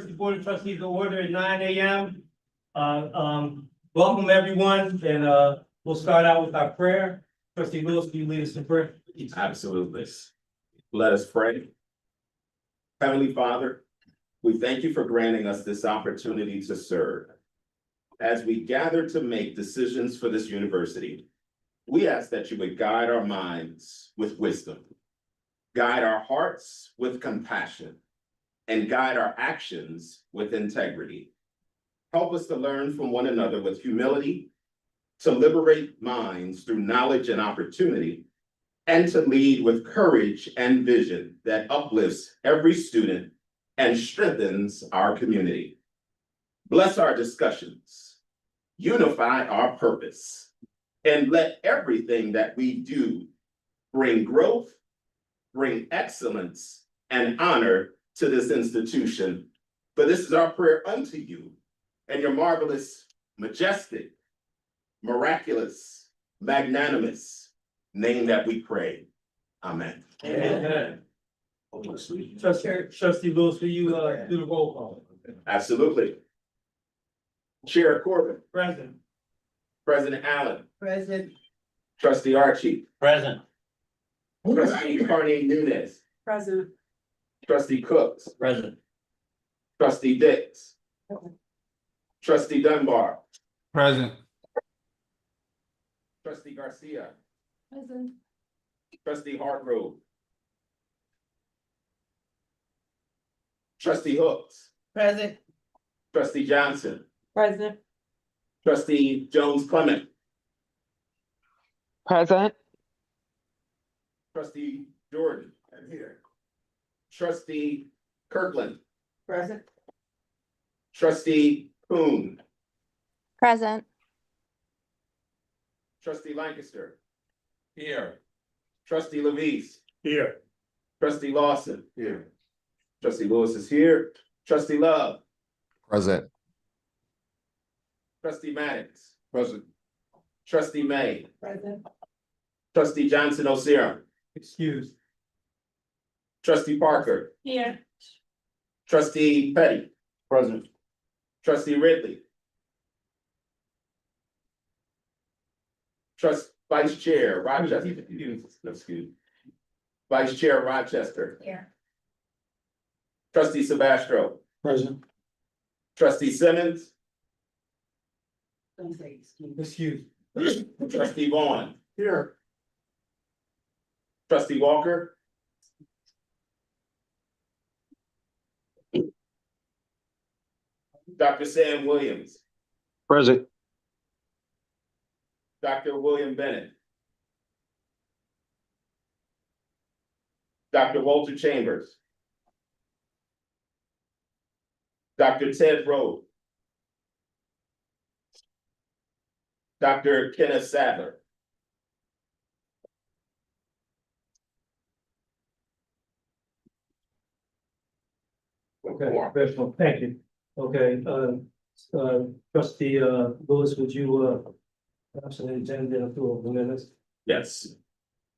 Board of Trustees of order at 9 a.m. Welcome everyone, and we'll start out with our prayer. Trustee Lewis, will you lead us in prayer? Absolutely. Let us pray. Heavenly Father, we thank you for granting us this opportunity to serve. As we gather to make decisions for this university, we ask that you would guide our minds with wisdom, guide our hearts with compassion, and guide our actions with integrity. Help us to learn from one another with humility, to liberate minds through knowledge and opportunity, and to lead with courage and vision that uplifts every student and strengthens our community. Bless our discussions, unify our purpose, and let everything that we do bring growth, bring excellence, and honor to this institution. For this is our prayer unto you, and your marvelous, majestic, miraculous, magnanimous name that we pray. Amen. Amen. Trustee Lewis, will you do the roll call? Absolutely. Chair Corbin, Present. President Allen, Present. Trustee Archie, Present. Trustee Carney Nunez, Present. Trustee Cooks, Present. Trustee Dix, Trustee Dunbar, Present. Trustee Garcia, Present. Trustee Hartgrove, Trustee Hooks, Present. Trustee Johnson, Present. Trustee Jones Clement, Present. Trustee Jordan, I'm here. Trustee Kirkland, Present. Trustee Kuhn, Present. Trustee Lancaster, Here. Trustee Levis, Here. Trustee Lawson. Here. Trustee Lewis is here. Trustee Love, Present. Trustee Maddox. Present. Trustee May, Present. Trustee Johnson O'Sera, Excused. Trustee Parker, Here. Trustee Petty. Present. Trustee Ridley. Vice Chair Rochester. Excuse. Vice Chair Rochester. Here. Trustee Sebastro. Present. Trustee Simmons. Don't say excuse. Excused. Trustee Vaughn. Here. Trustee Walker. Dr. Sam Williams. Present. Dr. William Bennett. Dr. Walter Chambers. Dr. Ted Rowe. Dr. Kenneth Sadler. Okay, thank you. Okay, Trustee Lewis, would you pass an agenda and approve the minutes? Yes.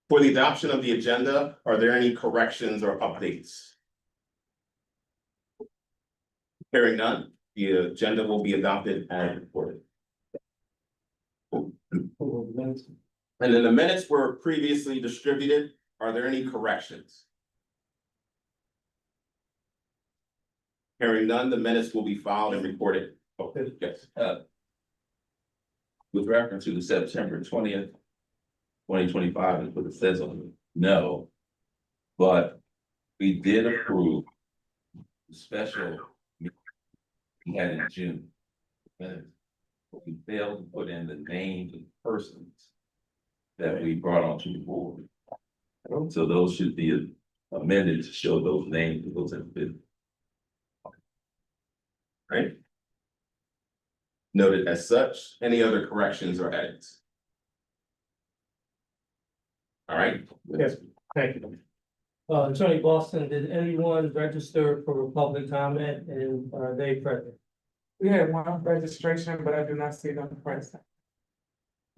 For the adoption of the agenda, are there any corrections or updates? Hearing none, the agenda will be adopted as reported. Approval of the minutes? And then the minutes were previously distributed. Are there any corrections? Hearing none, the minutes will be filed and reported. Okay, yes. With reference to the September 20th, 2025 is what it says on it. No. But we did approve the special meeting we had in June. But we failed to put in the names of persons that we brought onto the board. So those should be amended to show those names of those individuals. Right? Noted as such. Any other corrections or edits? All right. Yes, thank you. Attorney Boston, did anyone register for public comment, and are they present? We had one registration, but I do not see them present.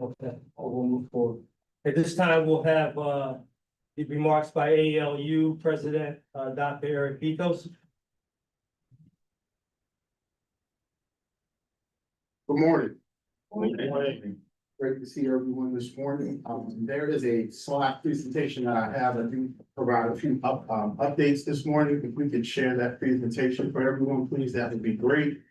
Okay, we'll move forward. At this time, we'll have the remarks by ALU President Dr. Eric Vikos. Good morning. Great to see everyone this morning. There is a slide presentation that I have. I do provide a few updates this morning. If we could share that presentation for everyone, please, that would be great.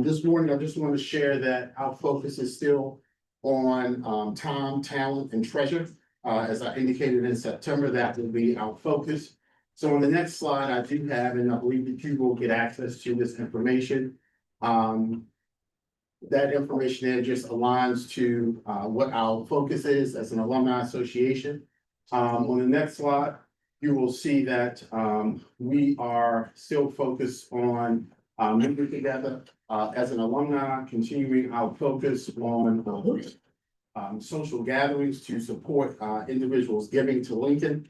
This morning, I just want to share that our focus is still on time, talent, and treasure. As I indicated in September, that will be our focus. So on the next slide, I do have, and I believe that you will get access to this information. That information there just aligns to what our focus is as an alumni association. On the next slide, you will see that we are still focused on moving together as an alumni, continuing our focus on social gatherings to support individuals giving to Lincoln.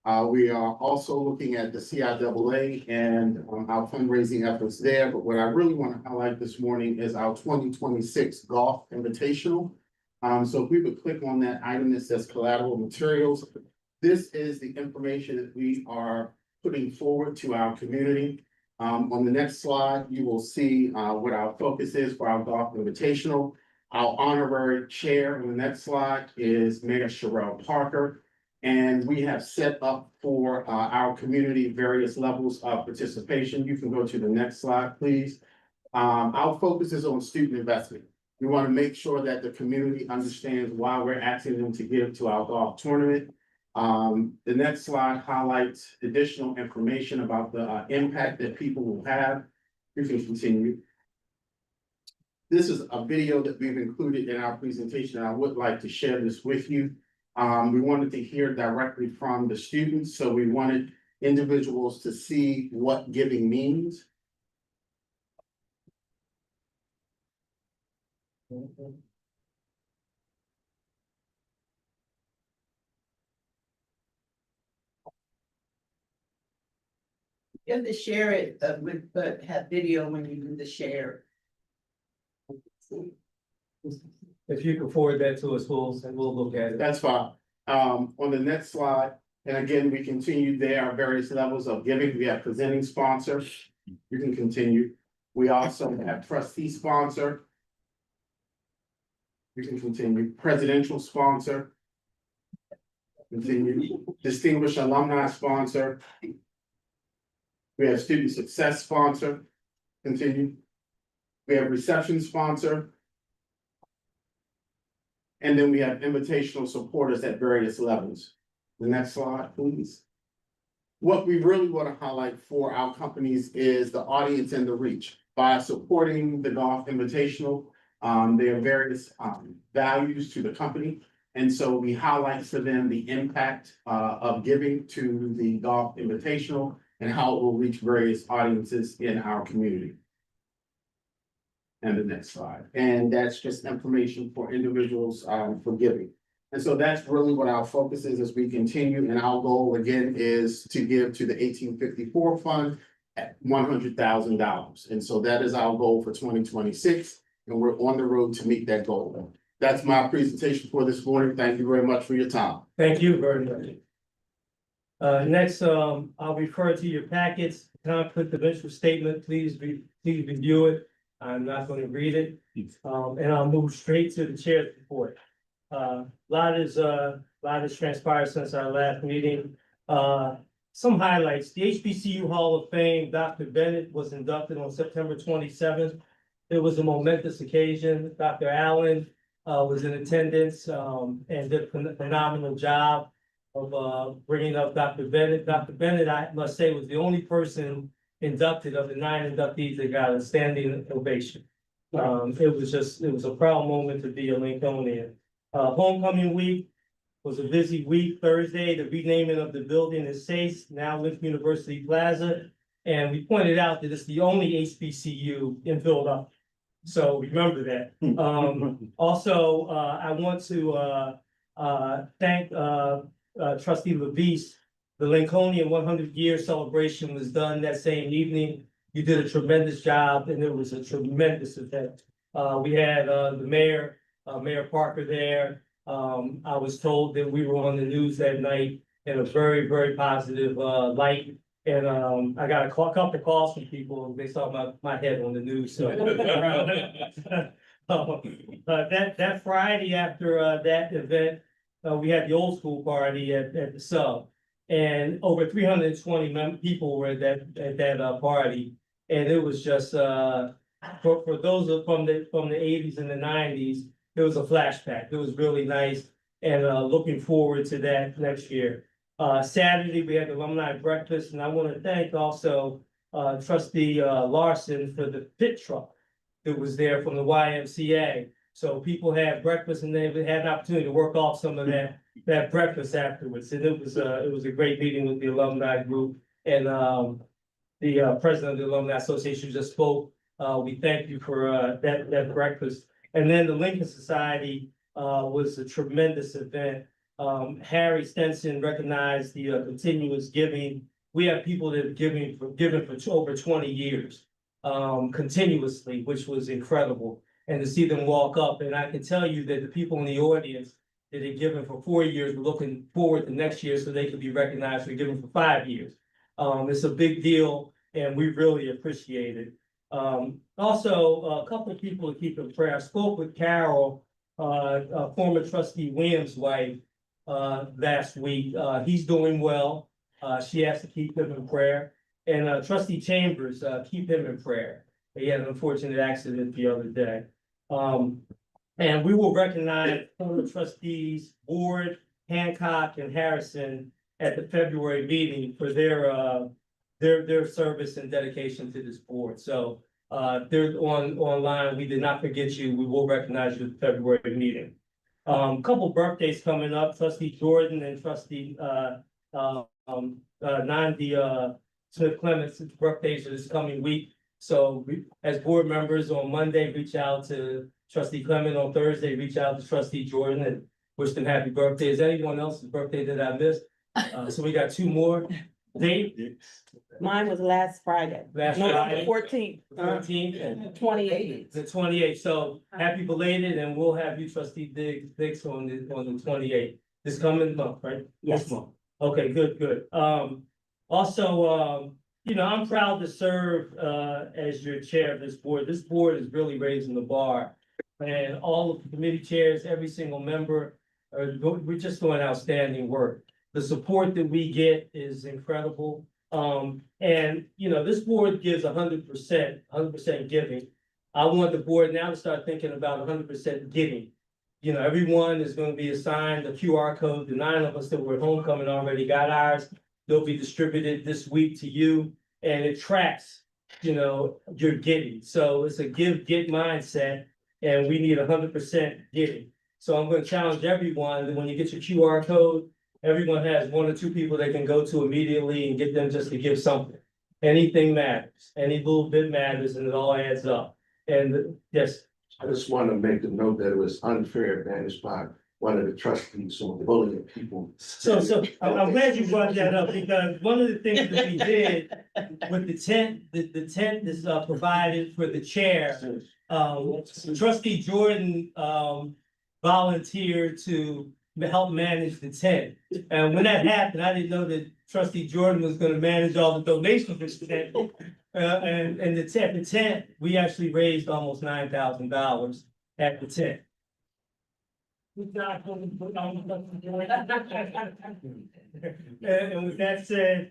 We are also looking at the CIAA and our fundraising efforts there. But what I really want to highlight this morning is our 2026 Golf Invitational. So if we would click on that item that says collateral materials, this is the information that we are putting forward to our community. On the next slide, you will see what our focus is for our Golf Invitational. Our honorary chair on the next slide is Mayor Sherelle Parker. And we have set up for our community various levels of participation. You can go to the next slide, please. Our focus is on student investment. We want to make sure that the community understands why we're asking them to give to our golf tournament. The next slide highlights additional information about the impact that people will have. You can continue. This is a video that we've included in our presentation. I would like to share this with you. We wanted to hear directly from the students, so we wanted individuals to see what giving means. You have to share it but have video when you do the share. If you can forward that to us, we'll look at it. That's fine. On the next slide, and again, we continue there are various levels of giving. We have presenting sponsor. You can continue. We also have trustee sponsor. You can continue. Presidential sponsor. Continue. Distinguished alumni sponsor. We have student success sponsor. Continue. We have reception sponsor. And then we have invitational supporters at various levels. The next slide, please. What we really want to highlight for our companies is the audience and the reach. By supporting the Golf Invitational, there are various values to the company. And so we highlight for them the impact of giving to the Golf Invitational and how it will reach various audiences in our community. And the next slide. And that's just information for individuals for giving. And so that's really what our focus is as we continue. And our goal again is to give to the 1854 fund at $100,000. And so that is our goal for 2026. And we're on the road to meet that goal. That's my presentation for this morning. Thank you very much for your time. Thank you very much. Next, I'll refer to your packets, conflict of interest statement. Please review it. I'm not going to read it. And I'll move straight to the chair's report. A lot has transpired since our last meeting. Some highlights. The HBCU Hall of Fame, Dr. Bennett was inducted on September 27th. It was a momentous occasion. Dr. Allen was in attendance and did a phenomenal job of bringing up Dr. Bennett. Dr. Bennett, I must say, was the only person inducted of the 9 inductees that got a standing ovation. It was a proud moment to be a Lincolnian. Homecoming week was a busy week. Thursday, the renaming of the building is SACE, now Lincoln University Plaza. And we pointed out that it's the only HBCU in Philadelphia. So remember that. Also, I want to thank Trustee Levice. The Lincolnian 100-year celebration was done that same evening. You did a tremendous job, and it was a tremendous event. We had the mayor, Mayor Parker there. I was told that we were on the news that night in a very, very positive light. And I got a couple of calls from people. They saw my head on the news. So That Friday after, that event, we had the old school party at the sub. And over 320 people were at that party. And it was just, for those from the eighties and the nineties, it was a flashback. It was really nice. And, looking forward to that next year. Saturday, we had alumni breakfast, and I want to thank also, trustee, Larson for the pit truck that was there from the YMCA. So people had breakfast and they had an opportunity to work off some of that breakfast afterwards. And it was a great meeting with the alumni group. And, the president of the Alumni Association just spoke. We thank you for, that breakfast. And then the Lincoln Society, was a tremendous event. Harry Stenson recognized the, continuous giving. We have people that have given for over 20 years, continuously, which was incredible. And to see them walk up, and I can tell you that the people in the audience that had given for 4 years were looking forward to next year so they could be recognized for giving for 5 years. It's a big deal and we really appreciate it. Also, a couple of people to keep in prayer. I spoke with Carol, former trustee Williams' wife, last week. He's doing well. She has to keep him in prayer. And, trustee Chambers, keep him in prayer. He had an unfortunate accident the other day. And we will recognize former trustees Ward, Hancock, and Harrison at the February meeting for their service and dedication to this board. So, they're online. We did not forget you. We will recognize you at the February meeting. Couple birthdays coming up, trustee Jordan and trustee, Nandi, Smith Clements' birthdays are this coming week. So we, as board members on Monday, reach out to trustee Clement. On Thursday, reach out to trustee Jordan and wish them happy birthday. Is anyone else's birthday that I missed? So we got 2 more. Date? Mine was last Friday. Last No, Friday. 14th. 14th and 28th. the 28th. So happy belated, and we'll have you trustee Diggs on the 28th. This coming month, right? Yes. This month. Okay, good. Also, I'm proud to serve, as your chair of this board. This board is really raising the bar. And all of the committee chairs, every single member, we're just doing outstanding work. The support that we get is incredible. And this board gives 100% giving. I want the board now to start thinking about 100% giving. Everyone is going to be assigned a QR code. The 9 of us that were at homecoming already got ours. They'll be distributed this week to you, and it tracks, your giving. So it's a give-get mindset, and we need 100% giving. So I'm going to challenge everyone that when you get your QR code, everyone has 1 or 2 people they can go to immediately and get them just to give something. Anything matters. Any little bit matters, and it all adds up. And yes. I just want to make the note that it was unfair advantage by one of the trustees on bullying people. So I'm glad you brought that up, because one of the things that we did with the tent, the tent is provided for the chair. Trustee Jordan volunteered to help manage the tent. And when that happened, I didn't know that trustee Jordan was gonna manage all the donations for the tent. And the tent, we actually raised almost $9,000 at the tent. And with that said,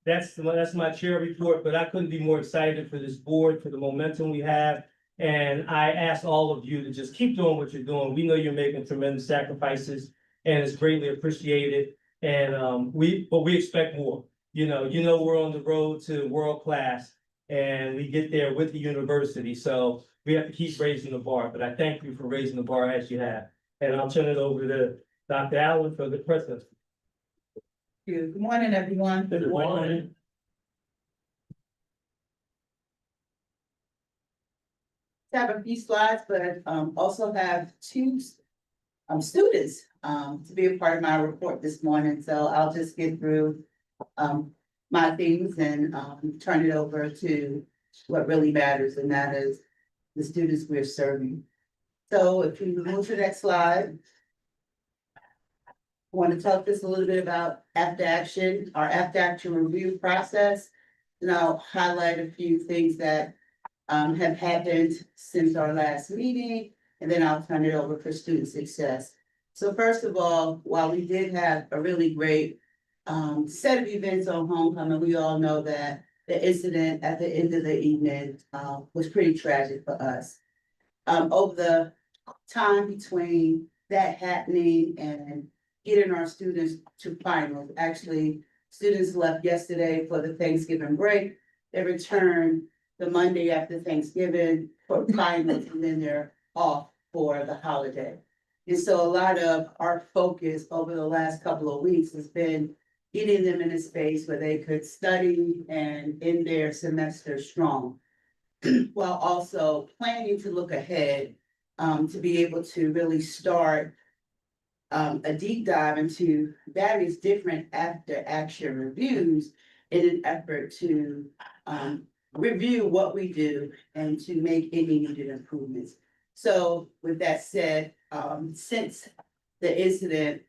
that's my chair report, but I couldn't be more excited for this board, for the momentum we have. And I ask all of you to just keep doing what you're doing. We know you're making tremendous sacrifices and it's greatly appreciated. And we expect more. We're on the road to world class and we get there with the university. So we have to keep raising the bar, but I thank you for raising the bar as you have. And I'll turn it over to Dr. Allen for the president. Good morning, everyone. Good morning. Have a few slides, but also have 2 students to be a part of my report this morning. So I'll just get through my things and turn it over to what really matters, and that is the students we're serving. So if you move to the next slide. I want to talk just a little bit about after action, our after action review process. And I'll highlight a few things that have happened since our last meeting, and then I'll turn it over for student success. So first of all, while we did have a really great set of events on homecoming, we all know that the incident at the end of the evening was pretty tragic for us. Over the time between that happening and getting our students to finals, actually, students left yesterday for the Thanksgiving break. They returned the Monday after Thanksgiving for finals, and then they're off for the holiday. And so a lot of our focus over the last couple of weeks has been getting them in a space where they could study and end their semester strong, while also planning to look ahead, to be able to really start a deep dive into various different after action reviews in an effort to review what we do and to make any needed improvements. So with that said, since the incident,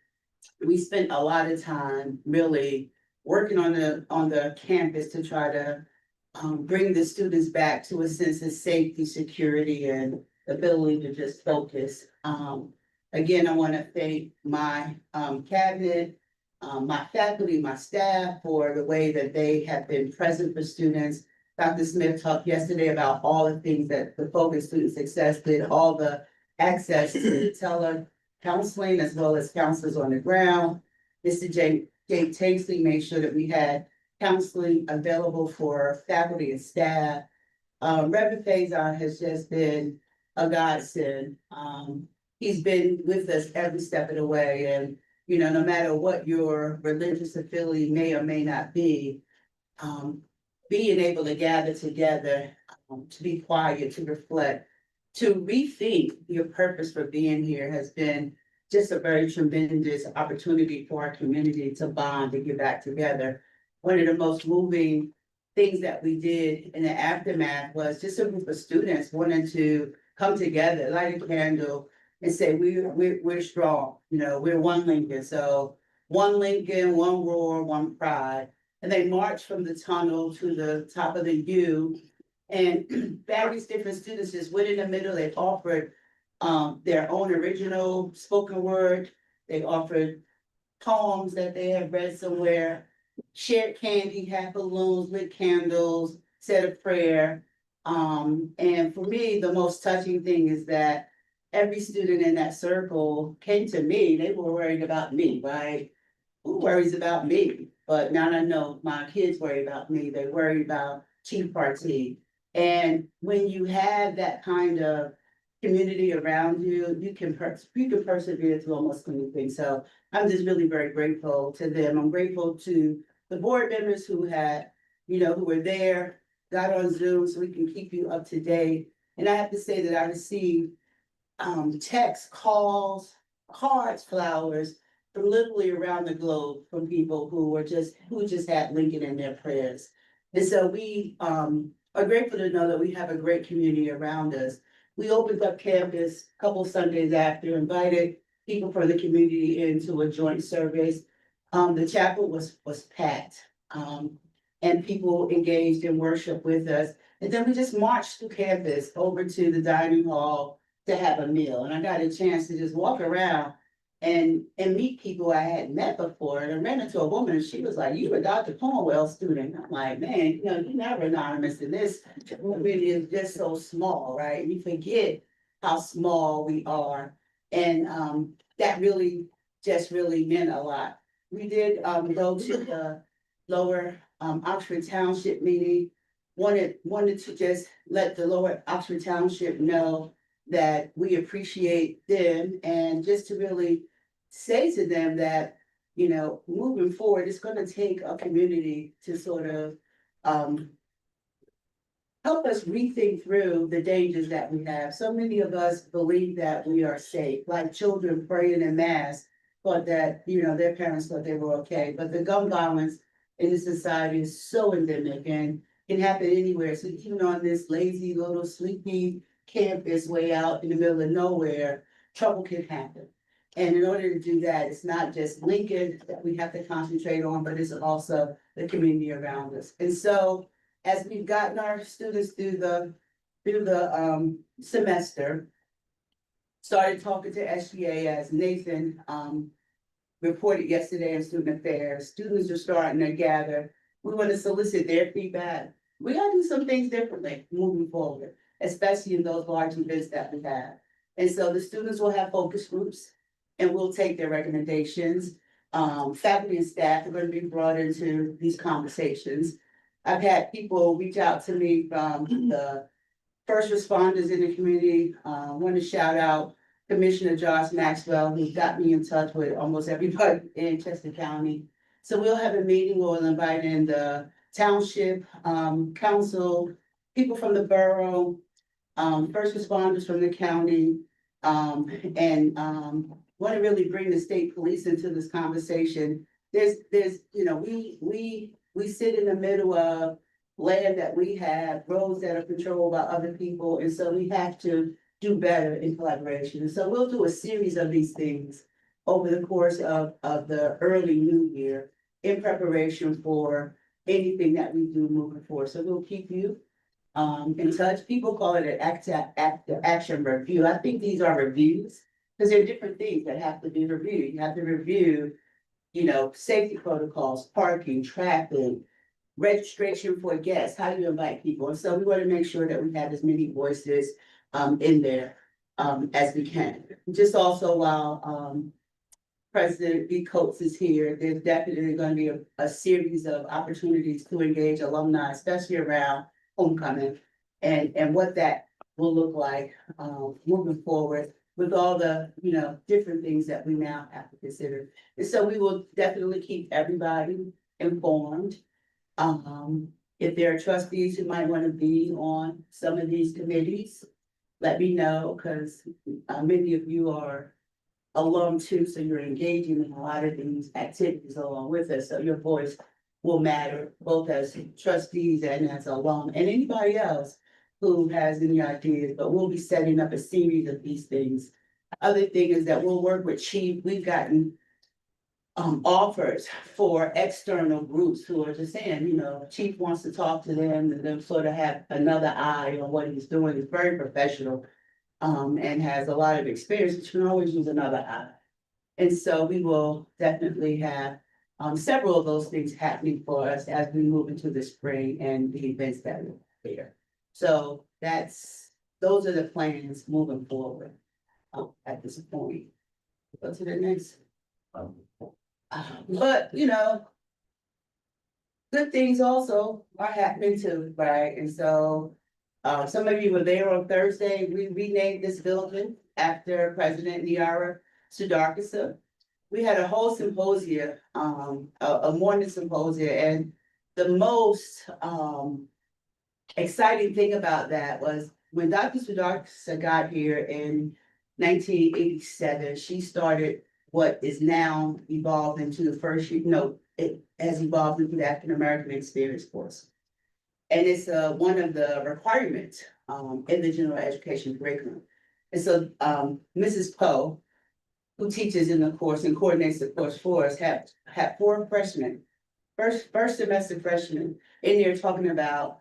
we spent a lot of time really working on the campus to try to bring the students back to a sense of safety, security, and ability to just focus. Again, I want to thank my cabinet, my faculty, my staff for the way that they have been present for students. Dr. Smith talked yesterday about all the things that the Focus Student Success did, all the access to counseling as well as counselors on the ground. Mr. Jay Tanksley made sure that we had counseling available for faculty and staff. Reverend Faison has just been a godsend. He's been with us every step of the way, and you know, no matter what your religious affiliation may or may not be, being able to gather together, to be quiet, to reflect, to rethink your purpose for being here has been just a very tremendous opportunity for our community to bond and get back together. One of the most moving things that we did in the aftermath was just a group of students wanting to come together, light a candle, and say, we're strong, you know, we're one Lincoln. So one Lincoln, one roar, one pride. And they marched from the tunnel to the top of the U, and various different students just went in the middle. They offered their own original spoken word. They offered poems that they had read somewhere, shared candy, had balloons, lit candles, said a prayer. And for me, the most touching thing is that every student in that circle came to me. They were worried about me, right? Who worries about me? But now I know my kids worry about me. They worry about Chief Party. And when you have that kind of community around you, you can persevere through almost anything. So I'm just really very grateful to them. I'm grateful to the board members who had, who were there, got on Zoom so we can keep you up to date. And I have to say that I received texts, calls, cards, flowers from literally around the globe from people who just had Lincoln in their prayers. And so we are grateful to know that we have a great community around us. We opened up campus a couple Sundays after, invited people from the community into a joint service. The chapel was packed, and people engaged in worship with us. And then we just marched through campus over to the dining hall to have a meal. And I got a chance to just walk around and meet people I hadn't met before. And I ran into a woman and she was like, "You were Dr. Cornwell's student." I'm like, "Man, you're never anonymous in this. Community is just so small, right? You forget how small we are." And that really meant a lot. We did go to the lower Oxford Township meeting. Wanted to just let the lower Oxford Township know that we appreciate them, and just to really say to them that, moving forward, it's going to take a community to sort of help us rethink through the dangers that we have. So many of us believe that we are safe, like children praying in mass, but that, their parents thought they were okay. But the gun violence in this society is so endemic and can happen anywhere. So even on this lazy little sleepy campus way out in the middle of nowhere, trouble can happen. And in order to do that, it's not just Lincoln that we have to concentrate on, but it's also the community around us. And so as we've gotten our students through the through the semester. Started talking to SGA as Nathan reported yesterday in student affairs. Students are starting to gather. We want to solicit their feedback. We gotta do some things differently moving forward, especially in those large events that we have. And so the students will have focus groups and we'll take their recommendations. Faculty and staff are gonna be brought into these conversations. I've had people reach out to me from the first responders in the community. Want to shout out Commissioner Josh Maxwell, who got me in touch with almost everybody in Chester County. So we'll have a meeting, we'll invite in the township, council, people from the borough, first responders from the county. And want to really bring the state police into this conversation. There's, you know, we sit in the middle of land that we have, roads that are controlled by other people, and so we have to do better in collaboration. And so we'll do a series of these things over the course of the early new year in preparation for anything that we do moving forward. So we'll keep you in touch. People call it an action review. I think these are reviews because there are different things that have to be reviewed. You have to review, you know, safety protocols, parking, traffic, registration for guests, how do you invite people? And so we want to make sure that we have as many voices in there as we can. Just also while President B. Coates is here, there's definitely going to be a series of opportunities to engage alumni, especially around homecoming and what that will look like moving forward with all the, you know, different things that we now have to consider. And so we will definitely keep everybody informed. If there are trustees who might want to be on some of these committees, let me know, because many of you are alum too, so you're engaging in a lot of these activities along with us, so your voice will matter both as trustees and as alum, and anybody else who has any ideas, but we'll be setting up a series of these things. Other thing is that we'll work with Chief. We've gotten offers for external groups who are just saying, you know, Chief wants to talk to them and then sort of have another eye on what he's doing. He's very professional and has a lot of experience, but you can always use another eye. And so we will definitely have several of those things happening for us as we move into the spring and the events that are there. So those are the plans moving forward at this point. Go to the next. But, you know, good things also are happening too, right? And so, some of you were there on Thursday. We renamed this building after President Niara Sudarkasa. We had a whole symposium, a morning symposium, and the most exciting thing about that was when Dr. Sudarkasa got here in 1987, she started what is now evolved into the first, you know, it has evolved into the African American Experience course. And it's one of the requirements in the general education curriculum. And so Mrs. Poe, who teaches in the course and coordinates the course for us, had 4 freshmen, first semester freshmen in there talking about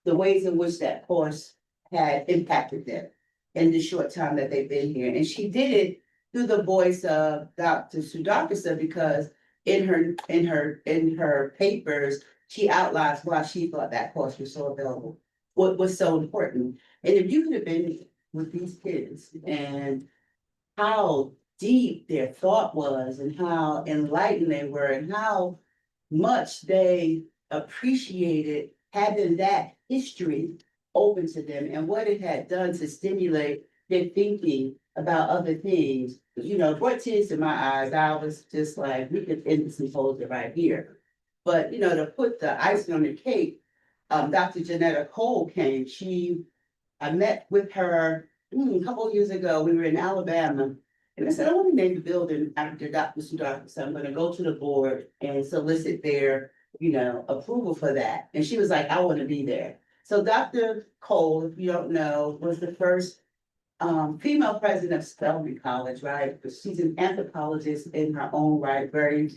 the ways in which that course had impacted them in the short time that they've been here. And she did it through the voice of Dr. Sudarkasa, because in her papers, she outlines why she thought that course was so available, what was so important. And if you could have been with these kids and how deep their thought was and how enlightened they were and how much they appreciated having that history open to them and what it had done to stimulate their thinking about other things, you know, brought tears to my eyes. I was just like, we could end the symposium right here. But, you know, to put the icing on the cake, Dr. Janetta Cole came. I met with her a couple of years ago. We were in Alabama. And I said, I want to name the building after Dr. Sudarkasa. So I'm going to go to the board and solicit their, you know, approval for that. And she was like, I want to be there. So Dr. Cole, if you don't know, was the first female president of Spelman College, right? Because she's an anthropologist in her own right, very,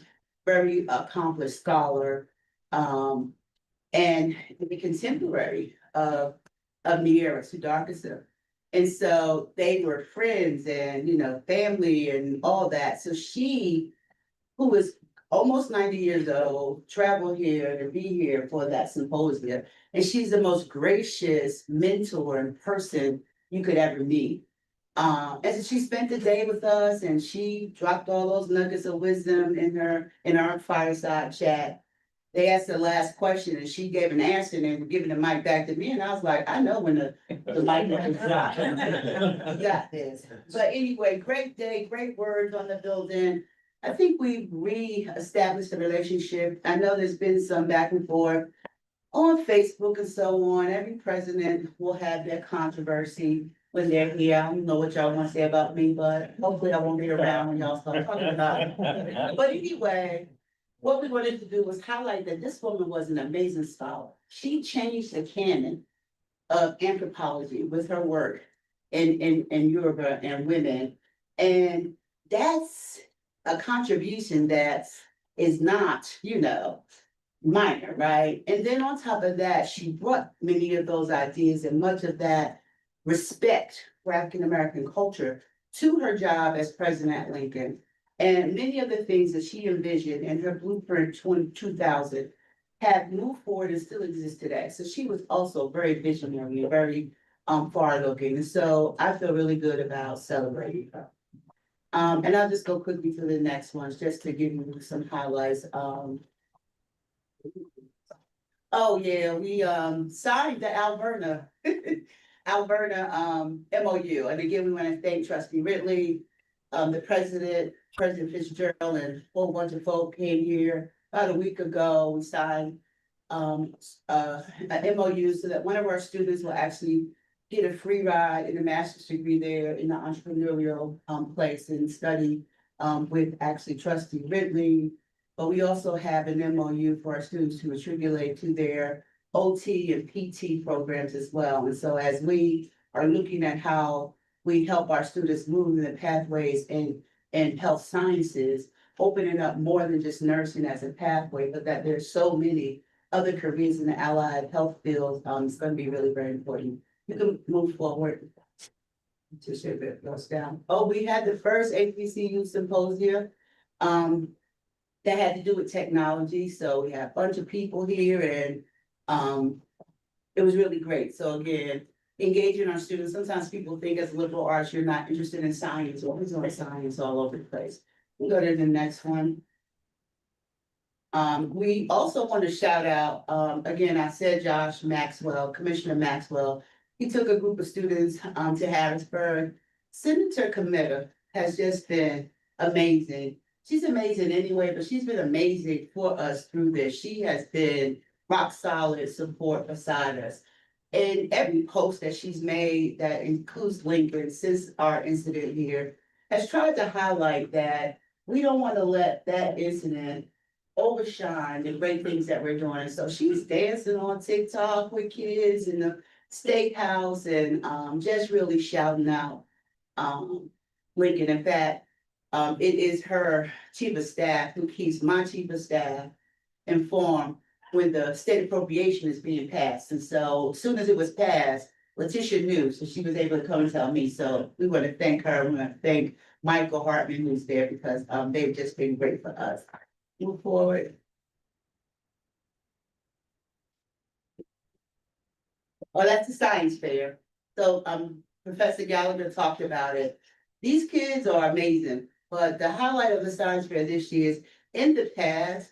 very accomplished scholar, and the contemporary of of Niera, Sue Darkison. And so they were friends and, you know, family and all that. So she, who was almost 90 years old, traveled here to be here for that symposium. And she's the most gracious mentor and person you could ever meet. And so she spent the day with us and she dropped all those nuggets of wisdom in our fireside chat. They asked the last question and she gave an answer and they were giving the mic back to me. And I was like, I know when the mic is dropped. You got this. But anyway, great day, great words on the building. I think we re-established the relationship. I know there's been some back and forth on Facebook and so on. Every president will have their controversy when they're here. I don't know what y'all want to say about me, but hopefully I won't be around when y'all start talking about it. But anyway, what we wanted to do was highlight that this woman was an amazing scholar. She changed the canon of anthropology with her work in Yoruba and women. And that's a contribution that is not, you know, minor, right? And then on top of that, she brought many of those ideas and much of that respect for African American culture to her job as President Lincoln. And many of the things that she envisioned in her blueprint 2000 have moved forward and still exist today. So she was also very visionary, very far looking. And so I feel really good about celebrating her. And I'll just go quickly to the next ones, just to give you some highlights. Oh, yeah, we signed the Alberta MOU. And again, we want to thank Trustee Ridley, the President Fitzgerald, and a whole bunch of folk came here about a week ago. We signed an MOU so that one of our students will actually get a free ride in a master's degree there in the entrepreneurial place and study with actually Trustee Ridley. But we also have an MOU for our students to matriculate to their OT and PT programs as well. And so as we are looking at how we help our students move in the pathways in health sciences, opening up more than just nursing as a pathway, but that there's so many other careers in the allied health field, it's going to be really very important. You can move forward to shift it goes down. Oh, we had the first HBCU symposium that had to do with technology. So we had a bunch of people here and it was really great. So again, engaging our students. Sometimes people think as liberal arts, you're not interested in science, or who's on science all over the place. We'll go to the next one. We also want to shout out, again, I said Josh Maxwell, Commissioner Maxwell. He took a group of students to Harrisburg. Senator Cometa has just been amazing. She's amazing anyway, but she's been amazing for us through this. She has been rock solid support beside us. And every post that she's made that includes Lincoln since our incident here has tried to highlight that we don't want to let that incident overshine the great things that we're doing. And so she's dancing on TikTok with kids in the steakhouse and just really shouting out Lincoln. In fact, it is her chief of staff who keeps my chief of staff informed when the state appropriation is being passed. And so as soon as it was passed, Letitia knew, so she was able to come and tell me. So we want to thank her. We want to thank Michael Hartman, who's there, because they've just been great for us. Move forward. Oh, that's the science fair. So Professor Gallagher talked about it. These kids are amazing, but the highlight of the science fair this year is in the past,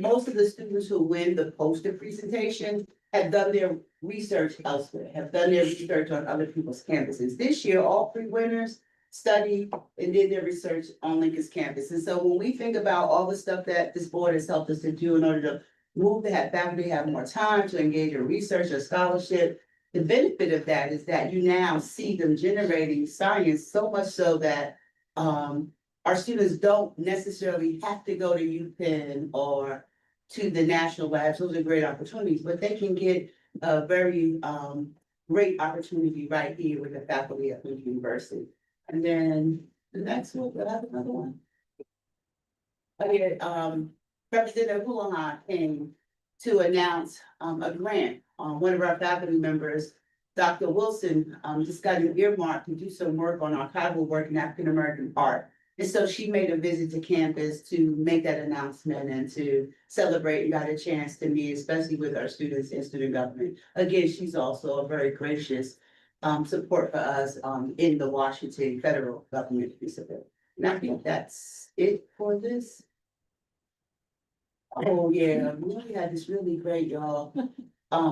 most of the students who win the poster presentation have done their research elsewhere, have done their research on other people's campuses. This year, all 3 winners studied and did their research on Lincoln's campus. And so when we think about all the stuff that this board has helped us to do in order to move the faculty, have more time to engage in research or scholarship, the benefit of that is that you now see them generating science so much so that our students don't necessarily have to go to UPenn or to the national labs. Those are great opportunities, but they can get a very great opportunity right here with the faculty at Lincoln University. And then the next one, do I have another one? Okay, Representative Houlihan came to announce a grant. One of our faculty members Dr. Wilson, just got an earmark to do some work on archival work in African American art. And so she made a visit to campus to make that announcement and to celebrate and got a chance to meet, especially with our students and student government. Again, she's also a very gracious support for us in the Washington federal government piece of it. And I think that's it for this. Oh, yeah, we had this really great, y'all,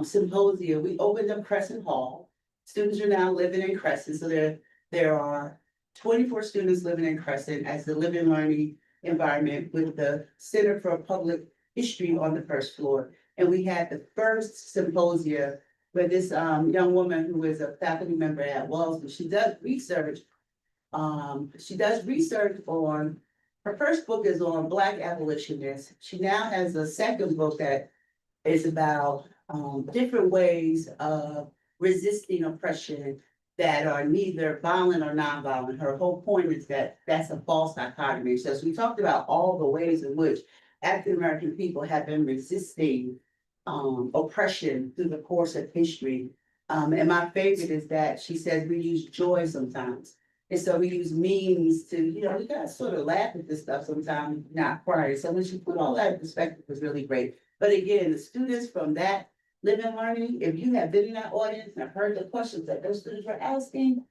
symposium. We opened up Crescent Hall. Students are now living in Crescent, so there are 24 students living in Crescent as the living learning environment with the Center for Public History on the first floor. And we had the first symposium where this young woman who is a faculty member at Wellesley, she does research. She does research on, her first book is on Black abolitionists. She now has a second book that is about different ways of resisting oppression that are neither violent or nonviolent. Her whole point is that that's a false dichotomy. So as we talked about all the ways in which African American people have been resisting oppression through the course of history. And my favorite is that she says we use joy sometimes. And so we use memes to, we gotta sort of laugh at this stuff sometimes, not cry. So when she put all that in perspective, it was really great. But again, the students from that living learning, if you have been in that audience and have heard the questions that those students were asking,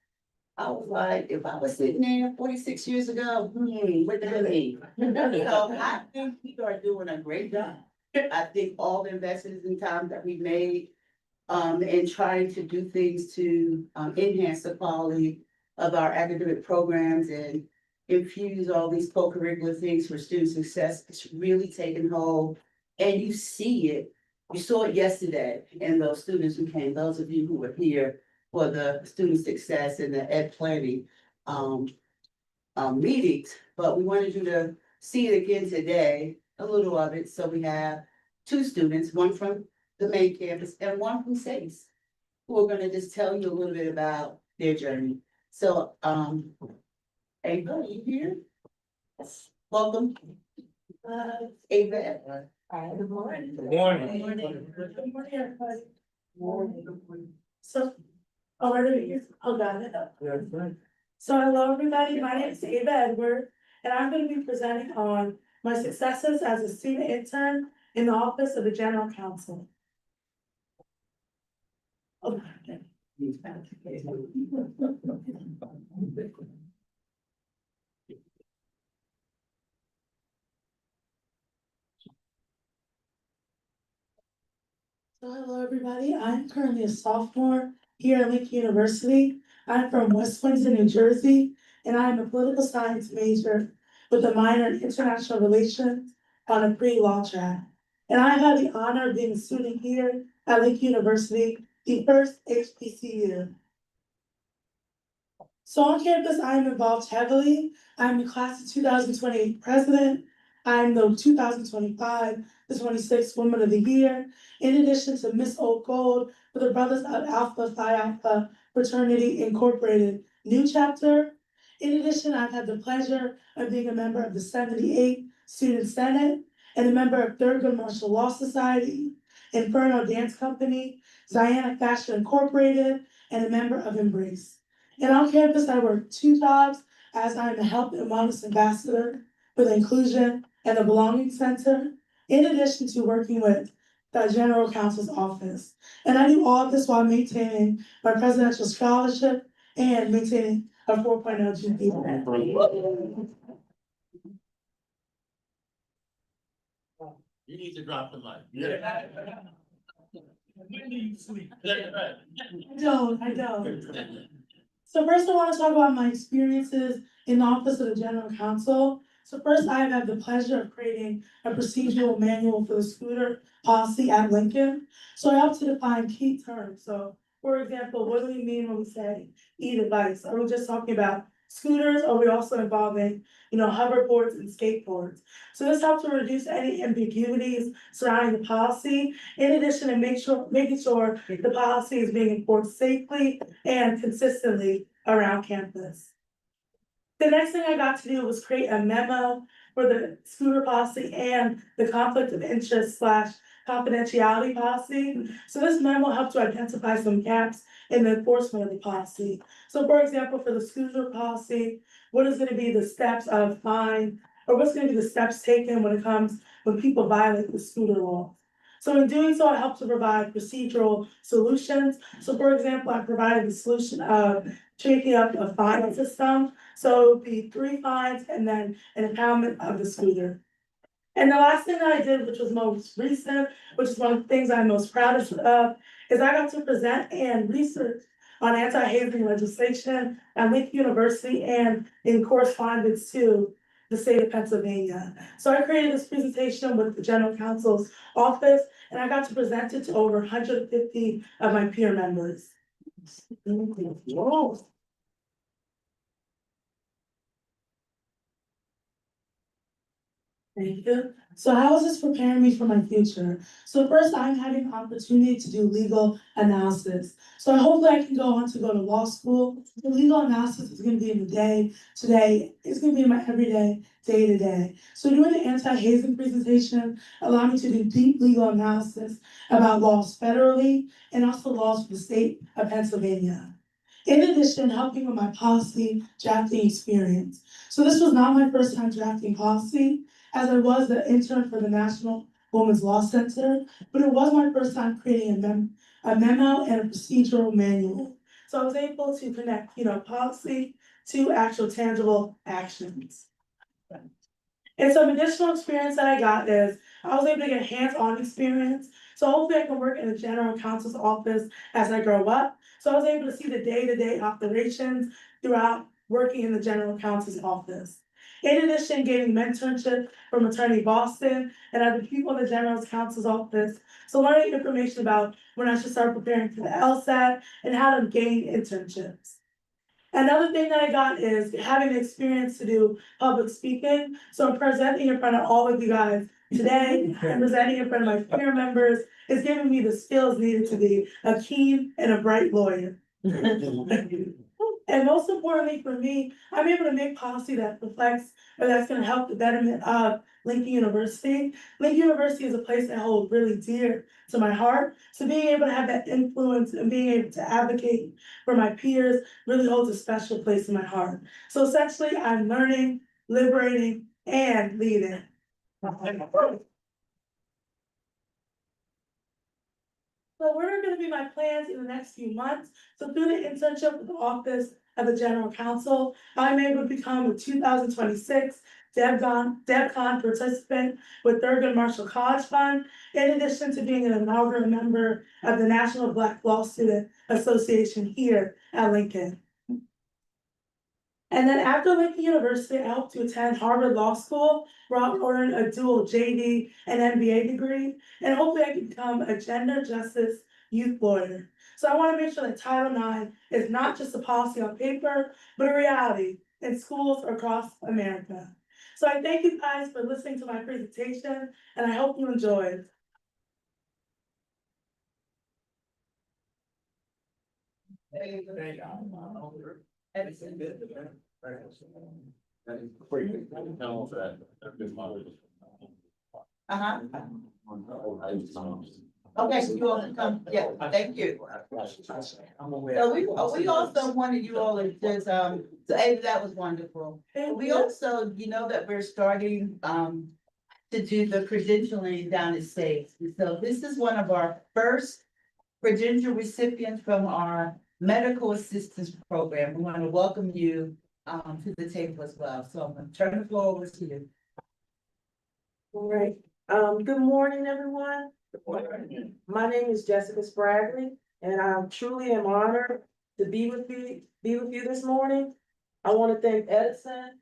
I was like, if I was sitting there 46 years ago, what does that mean? So I think people are doing a great job. I think all the investments in time that we made in trying to do things to enhance the quality of our academic programs and infuse all these co-curricular things for student success, it's really taken hold. And you see it. You saw it yesterday in those students who came, those of you who were here for the student success and the ed planning meetings. But we wanted you to see it again today, a little of it. So we have two students, one from the main campus and one from SACE, who are gonna just tell you a little bit about their journey. So, Ava, are you here? Yes. Welcome. Ava. Good morning. Good morning. Good morning, everybody. So, got it. So hello, everybody. My name is Ava Edward, and I'm going to be presenting on my successes as a student intern in the Office of the General Counsel. Oh, okay. So hello, everybody. I'm currently a sophomore here at Lincoln University. I'm from West Windsor, New Jersey, and I'm a political science major with a minor in international relations on a pre-law track. And I had the honor of being a student here at Lincoln University, the first HBCU. So on campus, I am involved heavily. I'm the class of 2028 president. I'm the 2025, the 26th Woman of the Year, in addition to Miss Old Gold for the Brothers of Alpha Phi Alpha Fraternity Incorporated New Chapter. In addition, I've had the pleasure of being a member of the 78 Student Senate and a member of Thurgood Marshall Law Society, Inferno Dance Company, Ziana Fashion Incorporated, and a member of Embrace. And on campus, I work two jobs as I'm a Health and Wellness Ambassador for the Inclusion and the Belonging Center, in addition to working with the General Counsel's Office. And I do all of this while maintaining my presidential scholarship and maintaining a 4.0 GPA. You need to drop the mic. I don't. So first I want to talk about my experiences in the Office of the General Counsel. So first, I have had the pleasure of creating a procedural manual for the scooter policy at Lincoln. So I helped to define key terms. So for example, what do we mean when we say e-device? Are we just talking about scooters, or are we also involving, hoverboards and skateboards? So this helps to reduce any ambiguities surrounding the policy, in addition to making sure the policy is being enforced safely and consistently around campus. The next thing I got to do was create a memo for the scooter policy and the conflict of interest / confidentiality policy. So this memo helped to identify some gaps in the enforcement of the policy. So for example, for the scooter policy, what is gonna be the steps of fine, or what's gonna be the steps taken when people violate the scooter law? So in doing so, I helped to provide procedural solutions. So for example, I provided the solution of taking up a fine system. So it would be 3 fines and then an impoundment of the scooter. And the last thing that I did, which was most recent, which is one of the things I'm most proudest of, is I got to present and research on anti-hazing legislation at Lincoln University and in correspondence to the state of Pennsylvania. So I created this presentation with the general counsel's office, and I got to present it to over 150 of my peer members. Whoa. Thank you. So how is this preparing me for my future? So first, I'm having an opportunity to do legal analysis. So hopefully I can go on to go to law school. The legal analysis is gonna be in the day today. It's gonna be in my everyday, day to day. So doing the anti-hazing presentation allowed me to do deep legal analysis about laws federally and also laws for the state of Pennsylvania. In addition, helping with my policy drafting experience. So this was not my first time drafting policy, as I was the intern for the National Women's Law Center, but it was my first time creating a memo and a procedural manual. So I was able to connect, policy to actual tangible actions. And some additional experience that I got is, I was able to get hands-on experience. So hopefully I can work in the general counsel's office as I grow up. So I was able to see the day-to-day operations throughout working in the general counsel's office. In addition, gaining mentorship from Attorney Boston and other people in the general counsel's office. So learning information about when I should start preparing for the LSAT and how to gain internships. Another thing that I got is having the experience to do public speaking. So I'm presenting in front of all of you guys today and presenting in front of my peer members is giving me the skills needed to be a keen and a bright lawyer. And most importantly for me, I'm able to make policy that reflects or that's gonna help the betterment of Lincoln University. Lincoln University is a place that holds really dear to my heart. So being able to have that influence and being able to advocate for my peers really holds a special place in my heart. So essentially, I'm learning, liberating, and leading. So what are gonna be my plans in the next few months? So through the internship with the Office of the General Counsel, I'm able to become a 2026 DevCon participant with Thurgood Marshall College Fund, in addition to being an inaugural member of the National Black Law Student Association here at Lincoln. And then after Lincoln University, I hope to attend Harvard Law School, where I'll earn a dual JD and MBA degree, and hopefully I can become a gender justice youth lawyer. So I want to make sure that Title IX is not just a policy on paper, but a reality in schools across America. So I thank you guys for listening to my presentation, and I hope you enjoyed. Uh-huh. Okay, so you all can come, yeah, thank you. So we also wanted you all to just, so Ava, that was wonderful. We also, that we're starting, to do the credentialing down at State. So this is one of our first credential recipients from our medical assistance program. We want to welcome you, to the table as well. So I'm gonna turn the floor over to you. All right, good morning, everyone. My name is Jessica Spragley, and I truly am honored to be with you this morning. I want to thank Edison,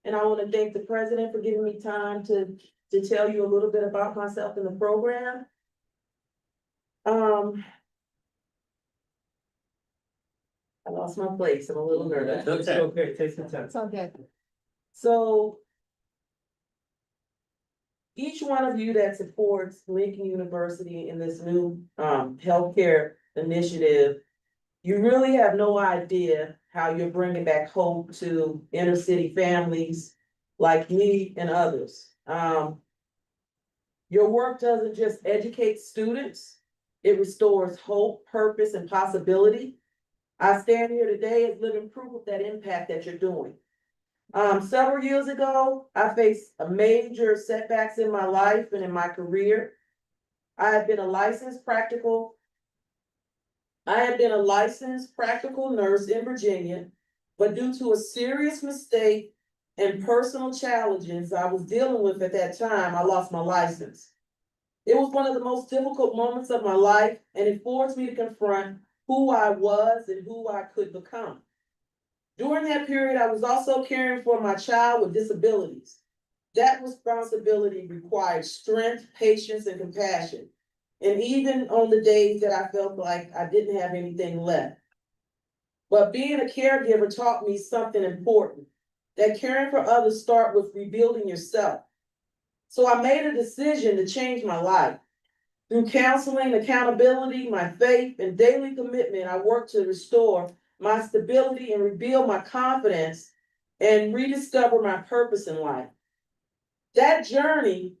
and I want to thank the president for giving me time to tell you a little bit about myself in the program. I lost my place. I'm a little nervous. That's okay, take some time. It's okay. So each one of you that supports Lincoln University in this new healthcare initiative, you really have no idea how you're bringing back hope to inner city families like me and others. Your work doesn't just educate students, it restores hope, purpose, and possibility. I stand here today as living proof of that impact that you're doing. Several years ago, I faced a major setbacks in my life and in my career. I had been a licensed practical nurse in Virginia, but due to a serious mistake and personal challenges I was dealing with at that time, I lost my license. It was one of the most difficult moments of my life, and it forced me to confront who I was and who I could become. During that period, I was also caring for my child with disabilities. That responsibility required strength, patience, and compassion. And even on the days that I felt like I didn't have anything left. But being a caregiver taught me something important, that caring for others starts with rebuilding yourself. So I made a decision to change my life. Through counseling, accountability, my faith, and daily commitment, I worked to restore my stability and rebuild my confidence and rediscover my purpose in life. That journey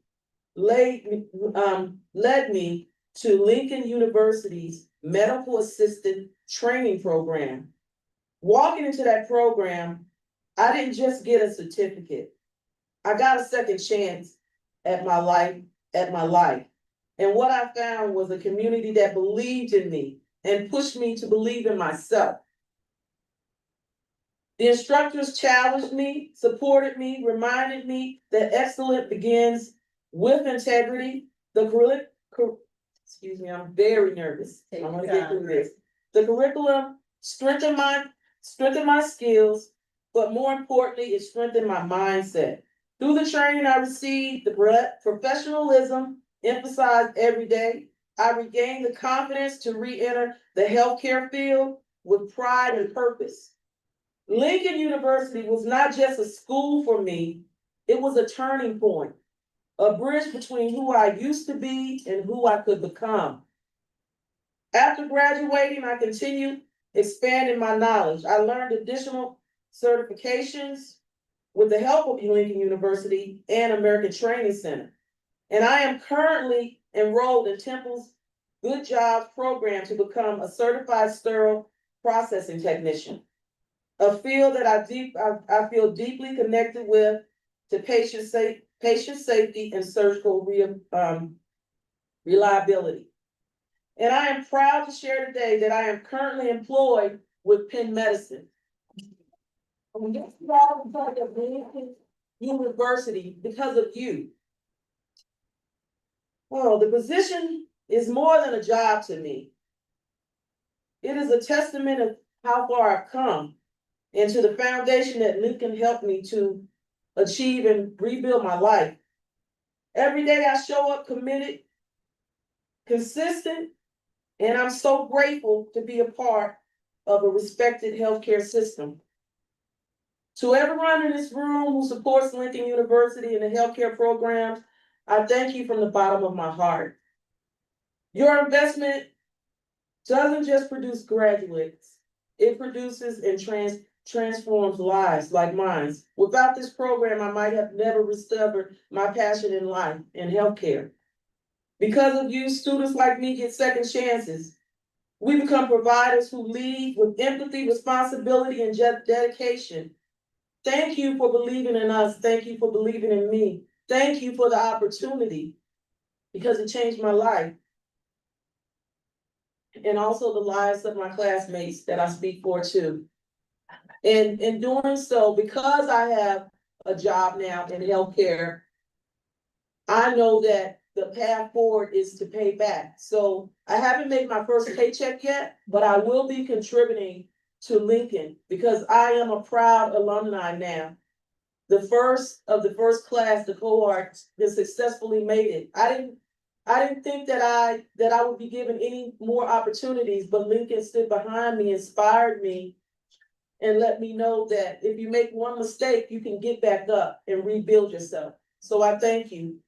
led me to Lincoln University's Medical Assistant Training Program. Walking into that program, I didn't just get a certificate. I got a second chance at my life. And what I found was a community that believed in me and pushed me to believe in myself. The instructors challenged me, supported me, reminded me that excellence begins with integrity. Excuse me, I'm very nervous. I'm gonna get through this. The curriculum strengthened my skills, but more importantly, it strengthened my mindset. Through the training I received, the professionalism emphasized every day, I regained the confidence to re-enter the healthcare field with pride and purpose. Lincoln University was not just a school for me, it was a turning point, a bridge between who I used to be and who I could become. After graduating, I continued expanding my knowledge. I learned additional certifications with the help of Lincoln University and American Training Center. And I am currently enrolled in Temple's Good Jobs program to become a certified sterile processing technician, a field that I feel deeply connected with to patient safety and surgical reliability. And I am proud to share today that I am currently employed with Penn Medicine. I'm just proud of Lincoln University because of you. Well, the position is more than a job to me. It is a testament of how far I've come and to the foundation that Lincoln helped me to achieve and rebuild my life. Every day I show up committed, consistent, and I'm so grateful to be a part of a respected healthcare system. To everyone in this room who supports Lincoln University and the healthcare programs, I thank you from the bottom of my heart. Your investment doesn't just produce graduates, it produces and transforms lives like mine. Without this program, I might have never discovered my passion in life and healthcare. Because of you, students like me get second chances. We become providers who lead with empathy, responsibility, and dedication. Thank you for believing in us. Thank you for believing in me. Thank you for the opportunity because it changed my life. And also the lives of my classmates that I speak for too. And in doing so, because I have a job now in healthcare, I know that the path forward is to pay back. So I haven't made my first paycheck yet, but I will be contributing to Lincoln because I am a proud alumni now. The first of the first class, the cohort that successfully made it. I didn't think that I would be given any more opportunities, but Lincoln stood behind me, inspired me, and let me know that if you make one mistake, you can get back up and rebuild yourself. So I thank you.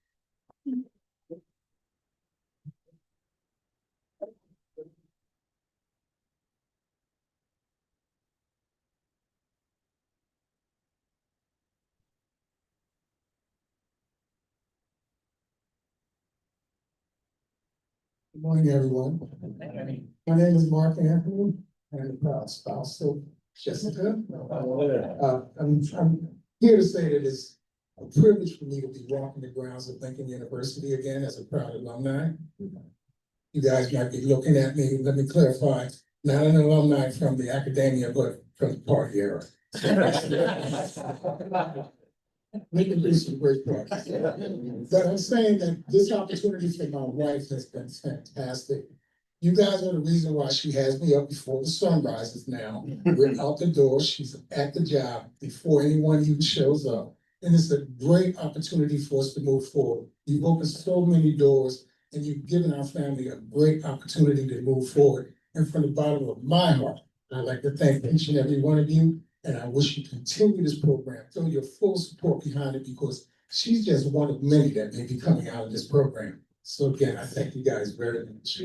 Good morning, everyone. My name is Mark Anthony, and I'm proud spouse of Jessica. I'm here to say that it's a privilege for me to be walking the grounds of Lincoln University again as a proud alumni. You guys might be looking at me, let me clarify, not an alumni from the academia, but from the party era. We can do some great projects. But I'm saying that this opportunity for my wife has been fantastic. You guys are the reason why she has me up before the sun rises now. We're out the door, she's at the job before anyone even shows up. And it's a great opportunity for us to move forward. You've opened so many doors and you've given our family a great opportunity to move forward. And from the bottom of my heart, I'd like to thank each and every one of you. And I wish you continue this program, throw your full support behind it because she's just one of many that may be coming out of this program. So again, I thank you guys very much.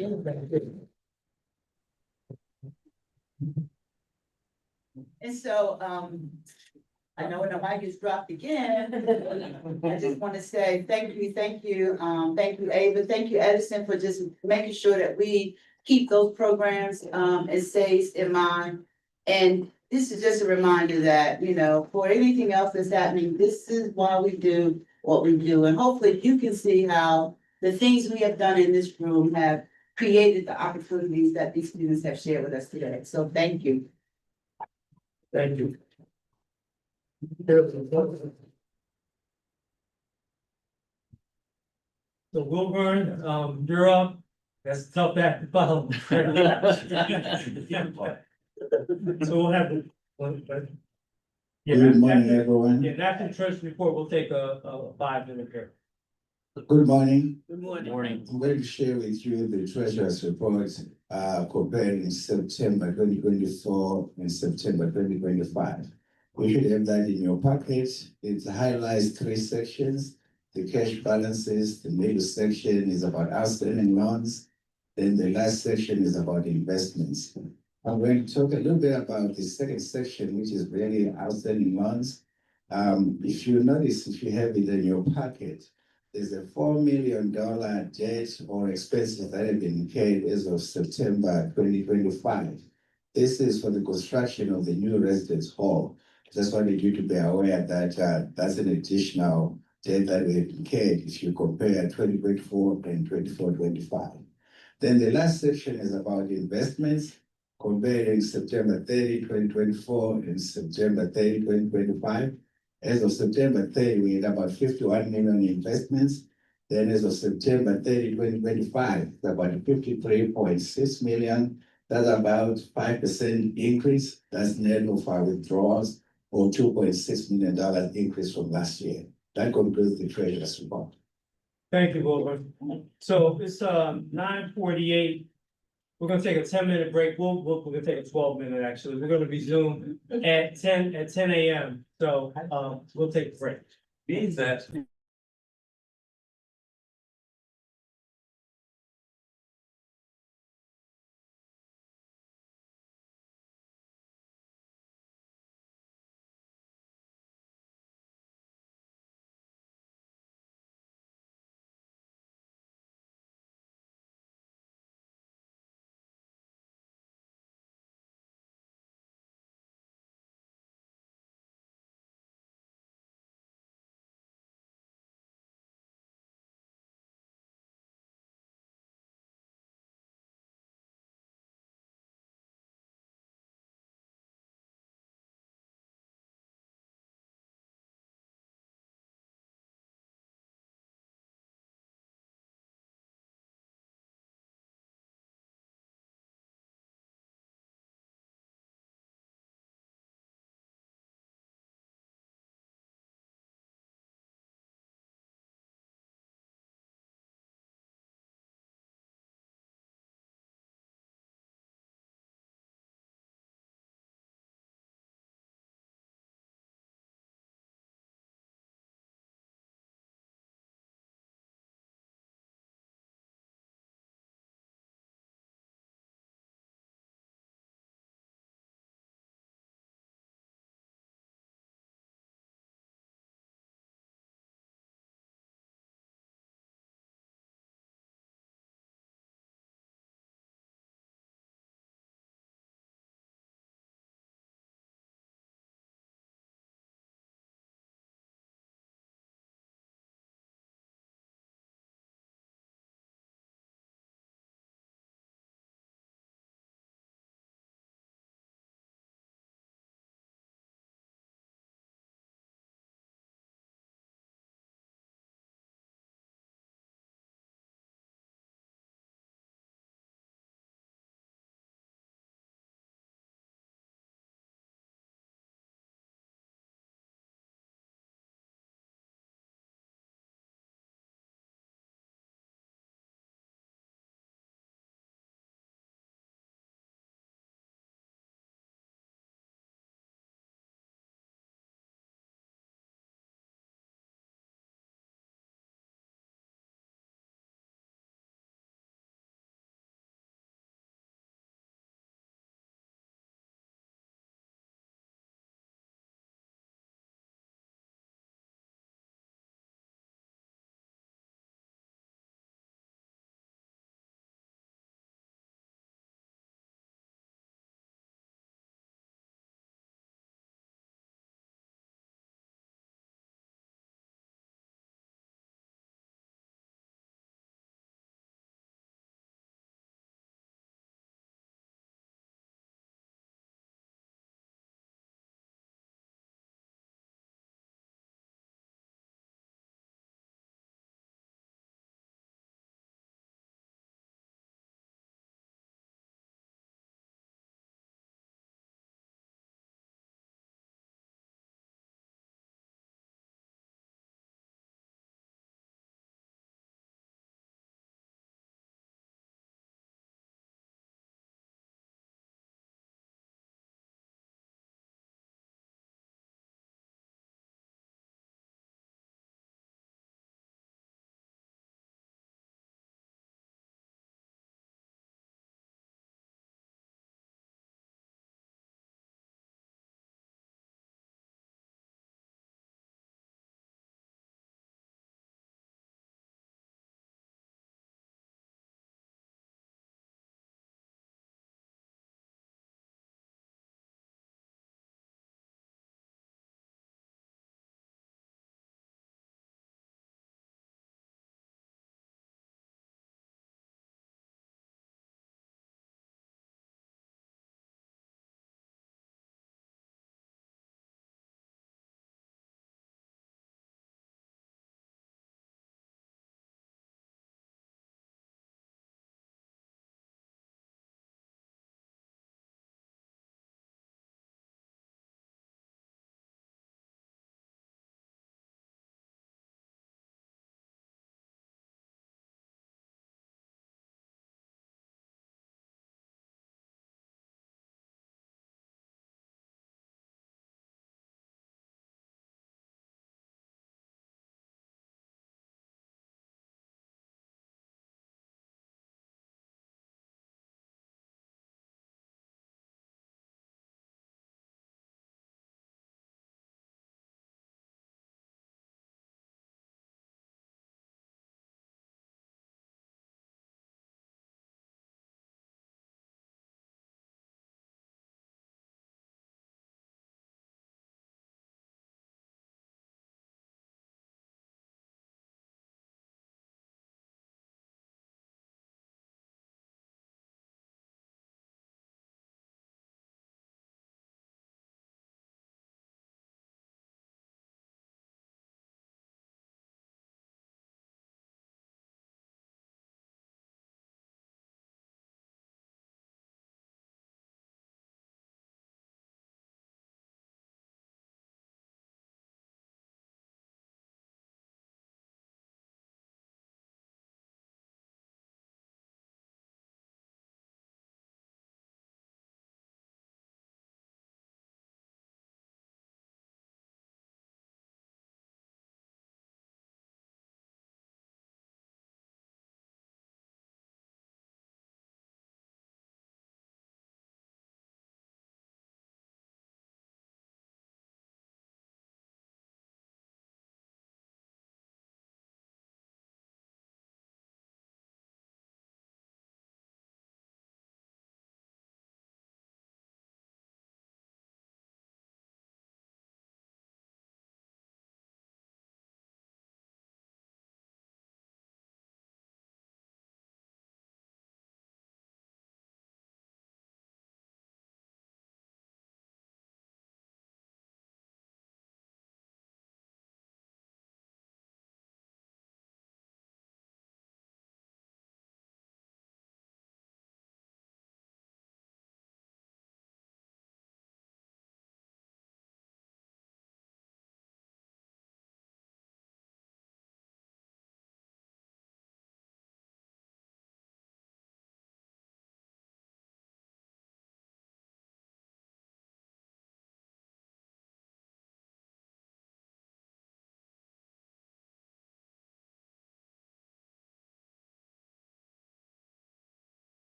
And so, I know when the mic is dropped again, I just want to say thank you, thank you, Ava, thank you, Edison, for just making sure that we keep those programs, and stays in mind. And this is just a reminder that, you know, for anything else that's happening, this is why we do what we do. And hopefully you can see how the things we have done in this room have created the opportunities that these students have shared with us today. So thank you. Thank you. So Wilburn, you're up. That's a tough act to follow. So we'll have the. Good morning, everyone. Yeah, after the treasurer's report, we'll take a 5-minute break. Good morning. Good morning. I'm going to share with you the treasurer's report, comparing September 2024 and September 2025. You should have that in your packet. It highlights 3 sections. The cash balances, the middle section is about outstanding loans. Then the last section is about investments. I'm going to talk a little bit about the second section, which is really outstanding loans. If you notice, if you have it in your packet, there's a $4 million debt or expenses that have been incurred as of September 2025. This is for the construction of the new residence hall. Just wanted you to be aware that that's an additional debt that we have incurred if you compare 2024 and 24-25. Then the last section is about investments, comparing September 30, 2024 and September 30, 2025. As of September 30, we had about 51 million investments. Then as of September 30, 2025, it's about 53.6 million. That's about 5% increase. That's net of our withdrawals, or $2.6 million increase from last year. That concludes the treasurer's report. Thank you, Wilburn. So it's 9:48. We're gonna take a 10-minute break. We're gonna take a 12-minute actually. We're gonna resume at 10 a.m. So we'll take a break. Means that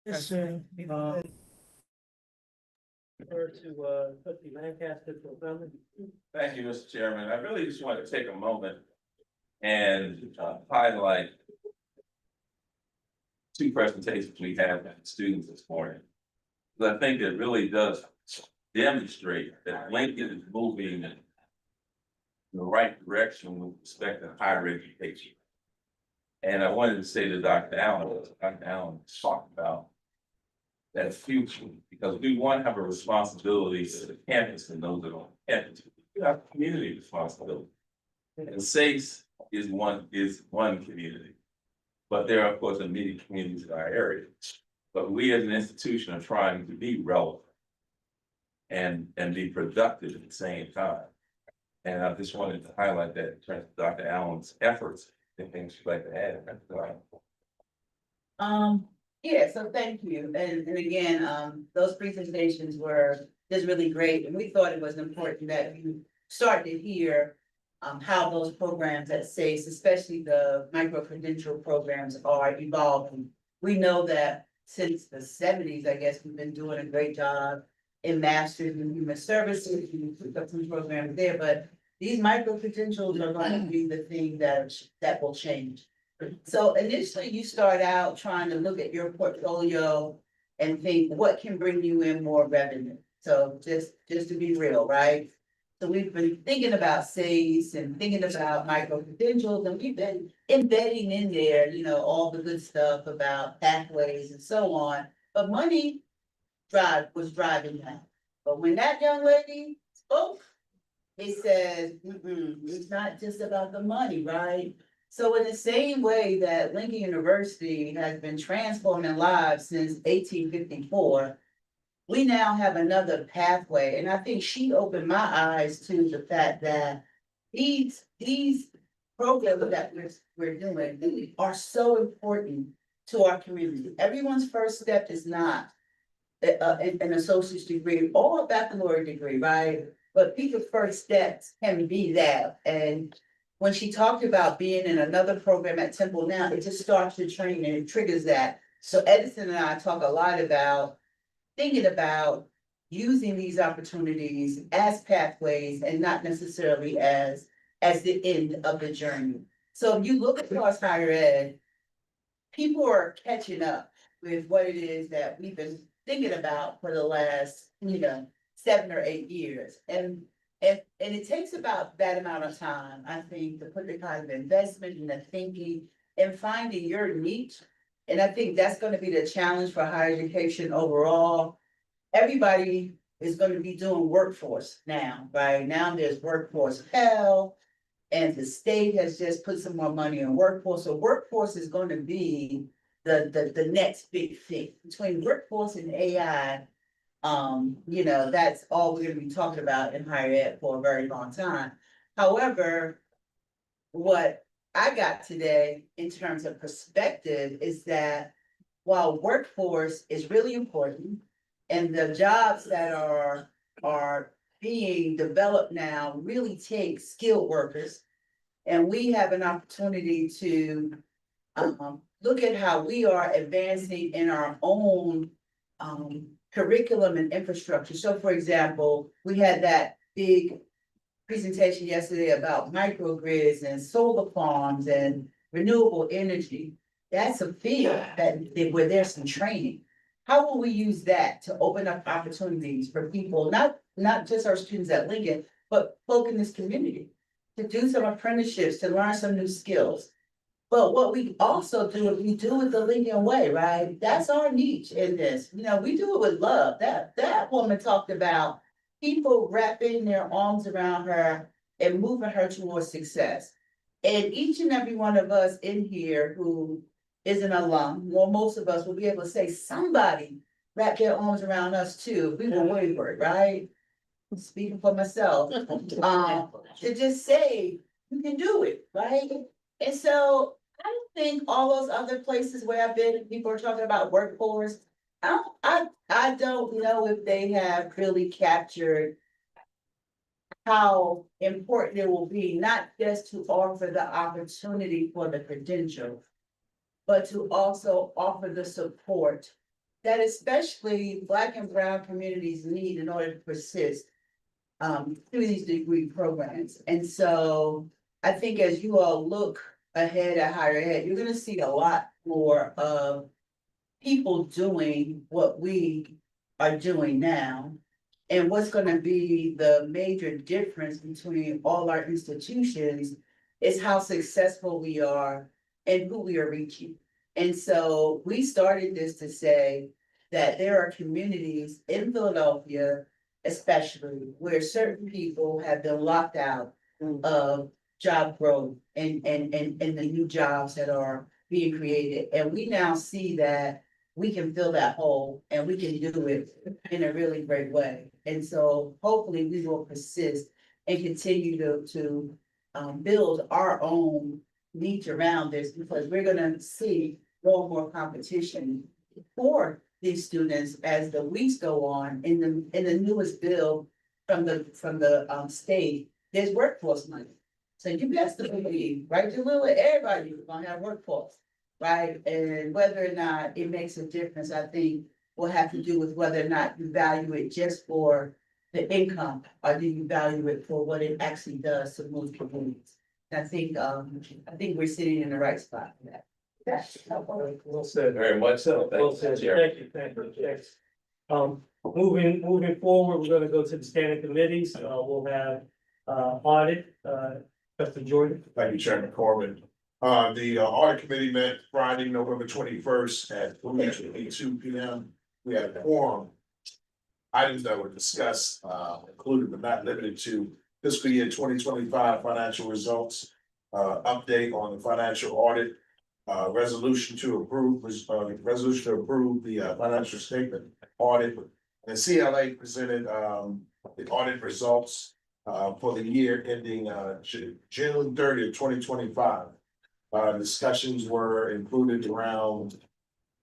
Yes, sir. Refer to, trustee Lancaster for comment. Thank you, Mr. Chairman. I really just want to take a moment and highlight two presentations we had with students this morning. Because I think it really does demonstrate that Lincoln is moving in the right direction with respect to higher education. And I wanted to say to Dr. Allen, talked about that future, because we want to have a responsibility to the campus and those that are on campus. We have a community responsibility. And SACE is one community. But there are, of course, many communities in our area. But we as an institution are trying to be relevant and be productive at the same time. And I just wanted to highlight that in terms of Dr. Allen's efforts and things she'd like to add. Yeah, so thank you. And again, those presentations were just really great. And we thought it was important that you start to hear how those programs at SACE, especially the micro-credential programs, are evolving. We know that since the 70s, I guess, we've been doing a great job in masters in human services. We've got some programs there, but these micro-credentials are going to be the thing that will change. So initially, you start out trying to look at your portfolio and think, what can bring you in more revenue? So just to be real, right? So we've been thinking about SACE and thinking about micro-credentials, and we've been embedding in there, you know, all the good stuff about pathways and so on. But money was driving that. But when that young lady spoke, it says, it's not just about the money, right? So in the same way that Lincoln University has been transforming lives since 1854, we now have another pathway. And I think she opened my eyes to the fact that these programs that we're doing are so important to our community. Everyone's first step is not an associate's degree or a baccalaureate degree, right? But people's first steps can be that. And when she talked about being in another program at Temple now, it just starts to train and it triggers that. So Edison and I talk a lot about thinking about using these opportunities as pathways and not necessarily as the end of the journey. So if you look across higher ed, people are catching up with what it is that we've been thinking about for the last, 7 or 8 years. And it takes about that amount of time, I think, to put the kind of investment in the thinking and finding your niche. And I think that's going to be the challenge for higher education overall. Everybody is going to be doing workforce now, right? Now there's workforce Pell, and the state has just put some more money in workforce. So workforce is going to be the next big thing. Between workforce and AI, that's all we're gonna be talking about in higher ed for a very long time. However, what I got today in terms of perspective is that while workforce is really important and the jobs that are being developed now really take skilled workers, and we have an opportunity to look at how we are advancing in our own curriculum and infrastructure. So for example, we had that big presentation yesterday about microgrids and solar farms and renewable energy. That's a field where there's some training. How will we use that to open up opportunities for people, not just our students at Lincoln, but folk in this community, to do some apprenticeships, to learn some new skills? But what we also do is we do it the Lincoln way, right? That's our niche in this. We do it with love. That woman talked about people wrapping their arms around her and moving her towards success. And each and every one of us in here who is an alum, well, most of us will be able to say somebody wrapped their arms around us too. We were wayward, right? I'm speaking for myself. To just say, you can do it, right? And so I don't think all those other places where I've been, people are talking about workforce. I don't know if they have really captured how important it will be, not just to offer the opportunity for the credential, but to also offer the support that especially Black and brown communities need in order to persist through these degree programs. And so I think as you all look ahead at higher ed, you're gonna see a lot more of people doing what we are doing now. And what's gonna be the major difference between all our institutions is how successful we are and who we are reaching. And so we started this to say that there are communities in Philadelphia, especially where certain people have been locked out of job growth and the new jobs that are being created. And we now see that we can fill that hole and we can do it in a really great way. And so hopefully we will persist and continue to build our own niche around this, because we're gonna see more competition for these students as the weeks go on. In the newest bill from the state, there's workforce money. So you best to believe, right, Jalila, everybody is gonna have workforce, right? And whether or not it makes a difference, I think will have to do with whether or not you value it just for the income, or do you value it for what it actually does to move communities? And I think we're sitting in the right spot for that. Well said. Very much so. Well Thank said. you, Chair. Thank you, yes. Moving forward, we're gonna go to the standing committees. We'll have, audit, Trustee Jordan. Thank you, Chairman Corbin. The audit committee met Friday, November 21st at 2 p.m. We had a quorum. Items that were discussed, included but not limited to fiscal year 2025 financial results, update on the financial audit, resolution to approve the financial statement audit. And CLA presented the audit results for the year ending June 30th, 2025. Discussions were included around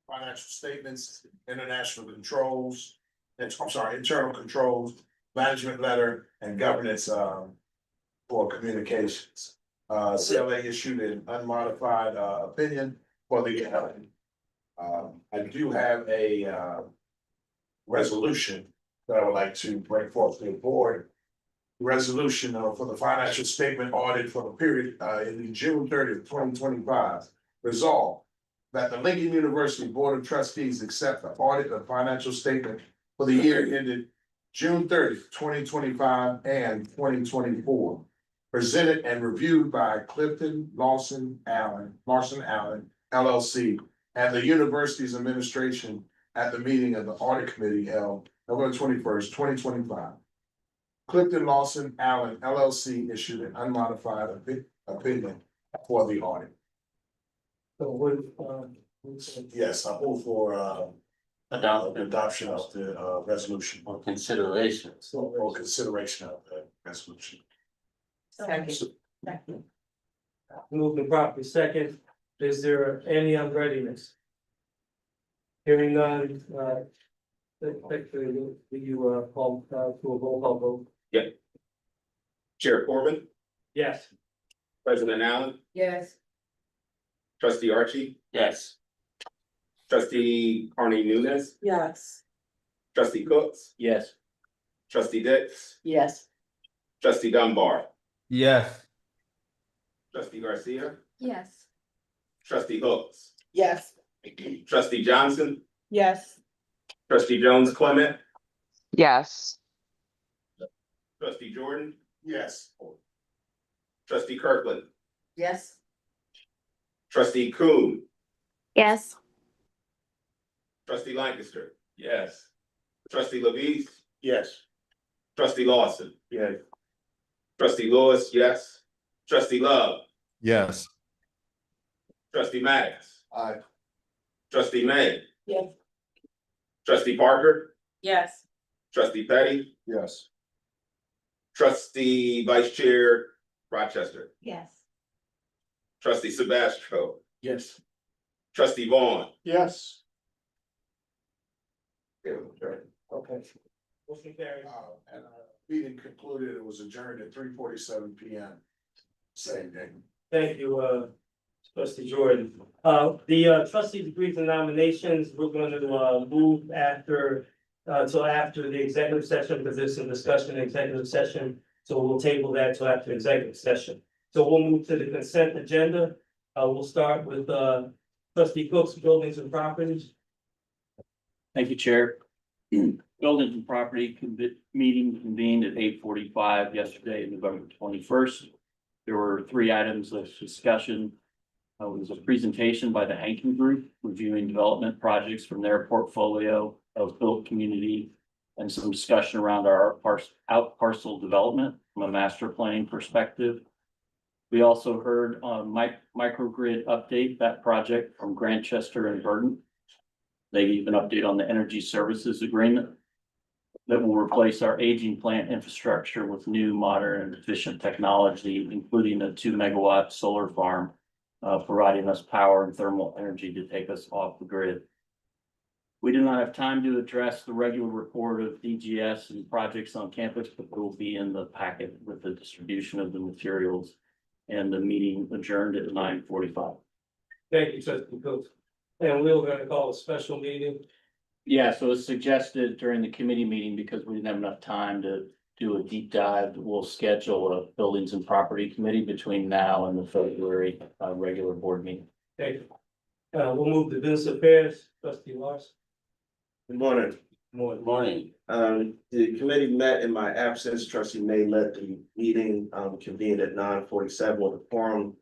financial statements, international controls, internal controls, management letter, and governance for communications. CLA issued an unmodified opinion for the I do have a resolution that I would like to bring forth to the board. Resolution for the financial statement audit for the period in June 30th, 2025. Resolved that the Lincoln University Board of Trustees accept the audit of financial statement for the year ended June 30th, 2025 and 2024. Presented and reviewed by Clifton Lawson Allen LLC and the university's administration at the meeting of the audit committee held November 21st, 2025. Clifton Lawson Allen LLC issued an unmodified opinion for the audit. So what, Yes, I move for adoption of the resolution. For consideration. For consideration of the resolution. Second. moved and properly second, is there any unreadiness? Hearing none, effectively, do you, call, to a roll call vote? Chair Corbin, Yes. President Allen, Yes. Trustee Archie, Yes. Trustee Carney Nunez, Yes. Trustee Cooks, Yes. Trustee Dix, Yes. Trustee Dunbar, Yes. Trustee Garcia, Yes. Trustee Hooks, Yes. Trustee Johnson, Yes. Trustee Jones Clement, Yes. Trustee Jordan, Yes. Trustee Kirkland, Yes. Trustee Kuhn, Yes. Trustee Lancaster, Yes. Trustee Levis, Yes. Trustee Lawson, Yes. Trustee Lewis, yes. Trustee Love, Yes. Trustee Maddox, Aye. Trustee May. Yes. Trustee Parker, Yes. Trustee Petty, Yes. Trustee Vice Chair Rochester, Yes. Trustee Sebastro, Yes. Trustee Vaughn. Yes. Okay. Motion carries. And meeting concluded, it was adjourned at 3:47 p.m. Same day. Thank you, Trustee Jordan. The trustees agreed to nominations. We're going to move after till after the executive session, because there's some discussion in executive session. So we'll table that till after executive session. So we'll move to the consent agenda. We'll start with trustee Cook's buildings and properties. Thank you, Chair. Buildings and Property meeting convened at 8:45 yesterday, November 21st. There were 3 items of discussion. It was a presentation by the Hankin Group reviewing development projects from their portfolio of built community, and some discussion around our out parcel development from a master planning perspective. We also heard on microgrid update, that project from Grantchester and Verdant. They gave an update on the energy services agreement that will replace our aging plant infrastructure with new, modern, and efficient technology, including a 2-megawatt solar farm, providing us power and thermal energy to take us off the grid. We do not have time to address the regular report of DGS and projects on campus, but it will be in the packet with the distribution of the materials, and the meeting adjourned at 9:45. Thank you, trustee Cook. And we're going to call a special meeting. Yeah, so it's suggested during the committee meeting, because we didn't have enough time to do a deep dive, we'll schedule a buildings and property committee between now and the February regular board meeting. Thank you. We'll move to business affairs, trustee Larson. Good morning. Morning. The committee met in my absence. Trustee May led the meeting, convened at 9:47 with a quorum.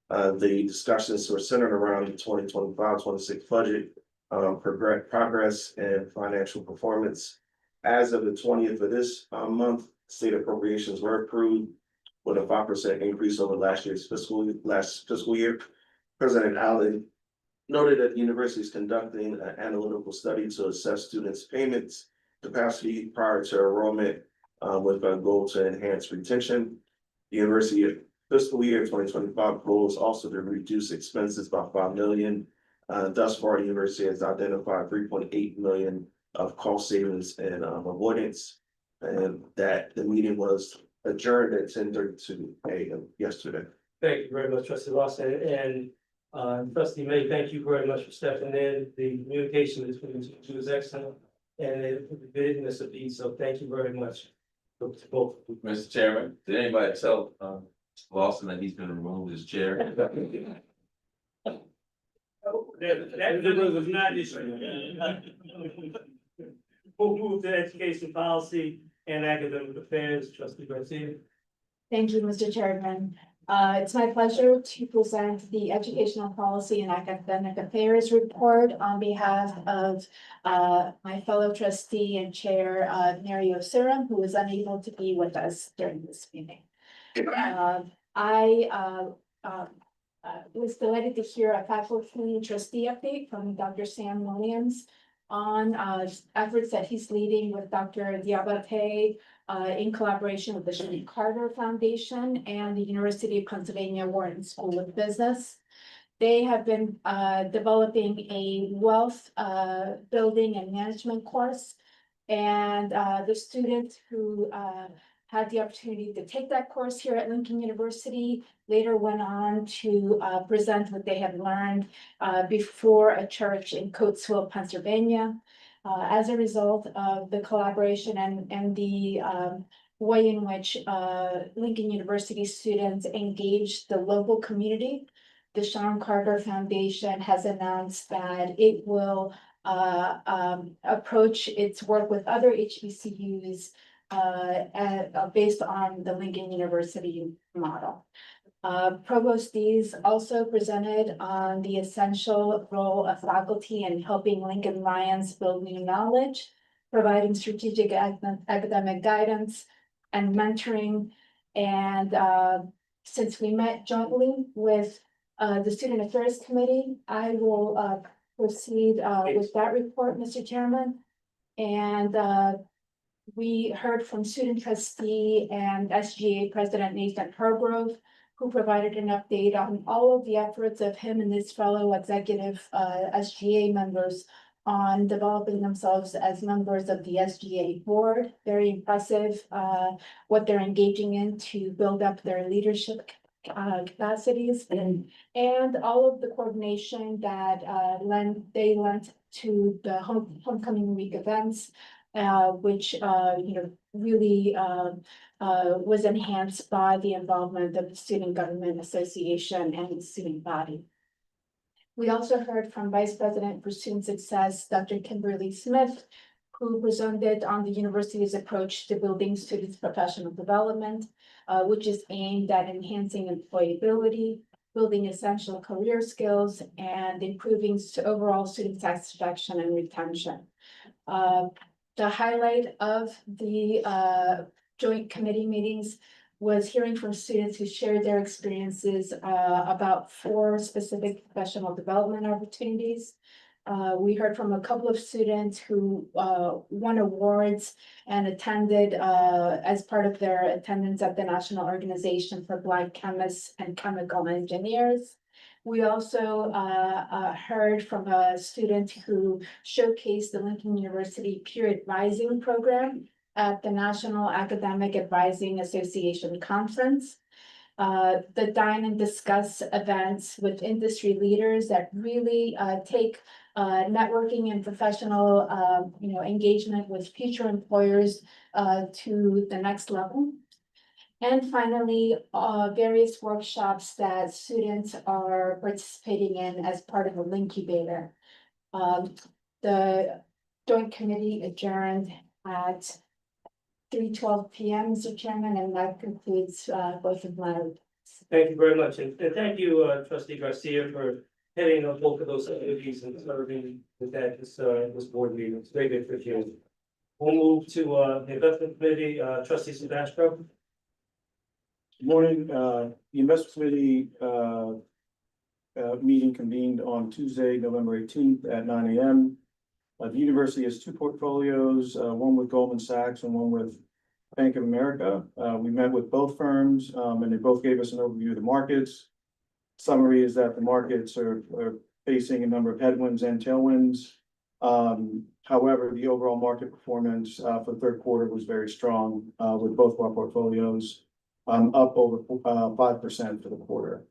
The discussions were centered around the 2025-26 budget, progress and financial performance. As of the 20th of this month, state appropriations were approved with a 5% increase over last fiscal year. President Allen noted that the university is conducting an analytical study to assess students' payments capacity prior to enrollment, with a goal to enhance retention. The university fiscal year 2025 goals also to reduce expenses by $5 million. Thus far, the university has identified $3.8 million of cost savings and avoidance, and that the meeting was adjourned at 10:32 a.m. yesterday. Thank you very much, trustee Lawson, and trustee May, thank you very much for stepping in. The communication between you two is excellent, and the business of these, so thank you very much to both. Mr. Chairman, did anybody tell Lawson that he's been removed as chair? That was not issue. We'll move to education policy and academic affairs, trustee Garcia. Thank you, Mr. Chairman. It's my pleasure to present the Educational Policy and Academic Affairs Report on behalf of my fellow trustee and chair, Mary Osirum, who was unable to be with us during this meeting. I was delighted to hear a faculty trustee update from Dr. Sam Williams on efforts that he's leading with Dr. Diabate in collaboration with the Shirley Carter Foundation and the University of Pennsylvania Wharton School of Business. They have been developing a wealth building and management course. And the student who had the opportunity to take that course here at Lincoln University later went on to present what they had learned before a church in Coatesville, Pennsylvania. As a result of the collaboration and the way in which Lincoln University students engaged the local community, the Sean Carter Foundation has announced that it will approach its work with other HBCUs based on the Lincoln University model. Provost Dees also presented on the essential role of faculty in helping Lincoln Lions build new knowledge, providing strategic academic guidance and mentoring. And since we met jointly with the Student Affairs Committee, I will proceed with that report, Mr. Chairman. And we heard from student trustee and SGA President Nathan Hargrove, who provided an update on all of the efforts of him and his fellow executive SGA members on developing themselves as members of the SGA board. Very impressive what they're engaging in to build up their leadership capacities and all of the coordination that they lent to the homecoming week events, which really was enhanced by the involvement of the Student Government Association and the student body. We also heard from Vice President for Student Success, Dr. Kimberly Smith, who presented on the university's approach to building students' professional development, which is aimed at enhancing employability, building essential career skills, and improving overall student satisfaction and retention. The highlight of the joint committee meetings was hearing from students who shared their experiences about 4 specific professional development opportunities. We heard from a couple of students who won awards and attended as part of their attendance at the National Organization for Blind Chemists and Chemical Engineers. We also heard from a student who showcased the Lincoln University Peer Advising Program at the National Academic Advising Association Conference. The Dine and Discuss events with industry leaders that really take networking and professional engagement with future employers to the next level. And finally, various workshops that students are participating in as part of a Linkubator. The joint committee adjourned at 3:12 p.m., Mr. Chairman, and that concludes both of my reports. Thank you very much, and thank you, trustee Garcia, for heading up both of those activities and serving with that this board meeting. It's greatly appreciated. We'll move to the investment committee, trustee Sebastian. Good morning, the investment committee meeting convened on Tuesday, November 18th at 9 a.m. The university has 2 portfolios, one with Goldman Sachs and one with Bank of America. We met with both firms and they both gave us an overview of the markets. Summary is that the markets are facing a number of headwinds and tailwinds. However, the overall market performance for the third quarter was very strong with both of our portfolios up over 5% for the quarter.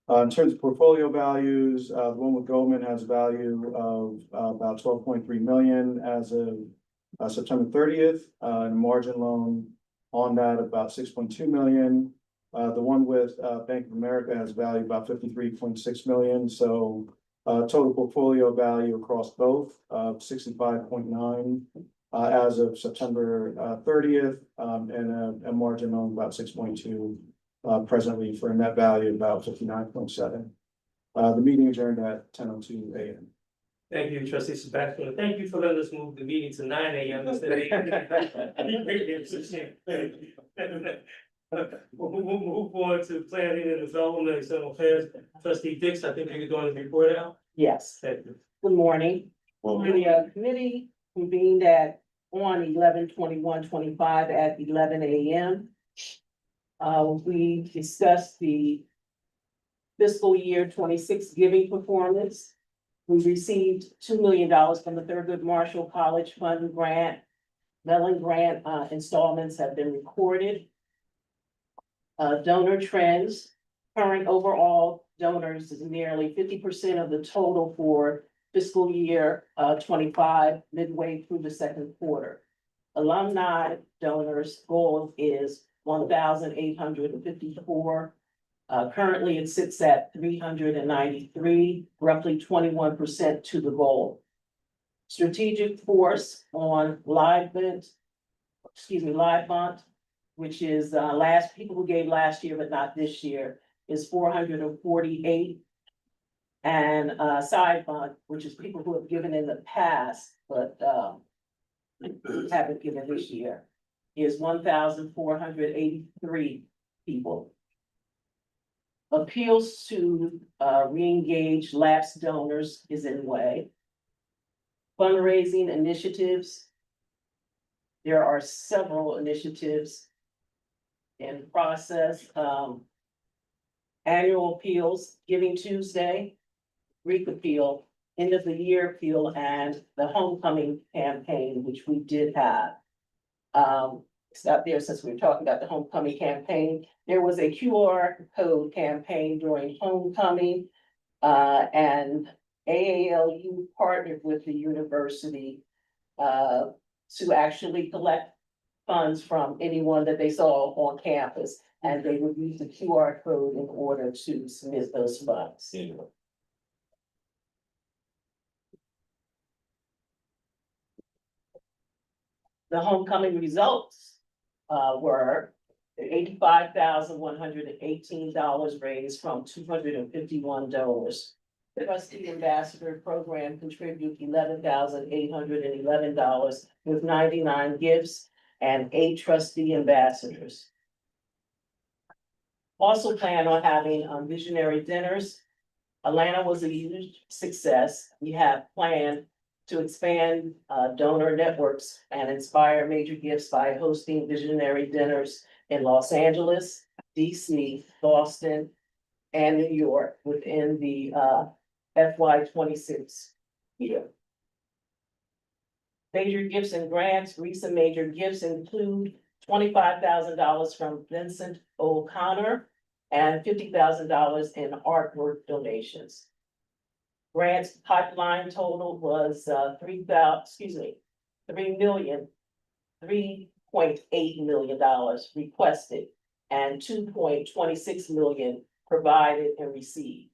In terms of portfolio values, the one with Goldman has a value of about $12.3 million as of September 30th, and a margin loan on that about $6.2 million. The one with Bank of America has a value about $53.6 million. So total portfolio value across both of $65.9 as of September 30th, and a margin loan about $6.2 presently for a net value of about $59.7. The meeting adjourned at 10:02 a.m. Thank you, trustee Sebastian. Thank you for letting us move the meeting to 9 a.m. instead of 8. We'll move on to planning and development and external affairs. Trustee Dix, I think you're going to report out. Yes. Thank you. Good morning. The committee convened on 11/21/25 at 11 a.m. We discussed the fiscal year 26 giving performance. We received $2 million from the Thurgood Marshall College Fund grant. Mellon grant installments have been recorded. Donor trends, current overall donors is nearly 50% of the total for fiscal year 25 midway through the second quarter. Alumni donors goal is 1,854. Currently it sits at 393, roughly 21% to the goal. Strategic force on Livebond, which is people who gave last year but not this year, is 448. And side fund, which is people who have given in the past, but haven't given this year, is 1,483 people. Appeals to re-engage lapsed donors is in way. Fundraising initiatives. There are several initiatives in process. Annual appeals, Giving Tuesday, Greek appeal, end of the year appeal, and the homecoming campaign, which we did have. stop there since we were talking about the homecoming campaign. There was a QR code campaign during homecoming. And AALU partnered with the university to actually collect funds from anyone that they saw on campus. And they would use the QR code in order to submit those funds. The homecoming results were $85,118 raised from 251 donors. The trustee ambassador program contributed $11,811 with 99 gifts and 8 trustee ambassadors. Also plan on having visionary dinners. Atlanta was a huge success. We have planned to expand donor networks and inspire major gifts by hosting visionary dinners in Los Angeles, DC, Boston, and New York within the FY 26 year. Major gifts and grants. Recent major gifts include $25,000 from Vincent O'Connor and $50,000 in artwork donations. Grants pipeline total was $3.8 million requested and $2.26 million provided and received.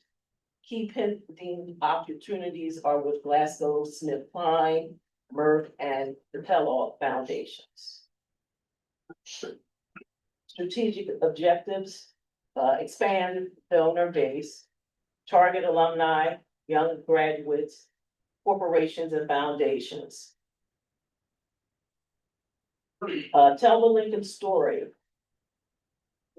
Key pending opportunities are with Glasgow Smith Kline, Merck, and the Kellogg Foundations. Strategic objectives, expand donor base, target alumni, young graduates, corporations and foundations. Tell the Lincoln story.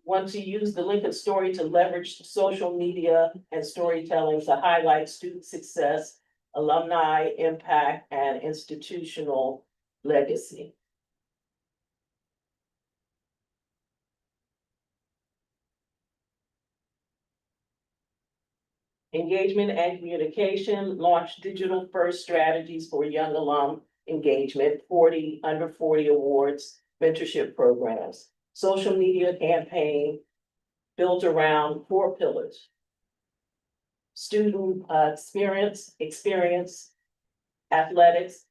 Want to use the Lincoln story to leverage social media and storytelling to highlight student success, alumni impact, and institutional legacy. Engagement and communication, launch digital first strategies for young alum engagement, under 40 awards, mentorship programs, social media campaign built around 4 pillars. Student experience, athletics,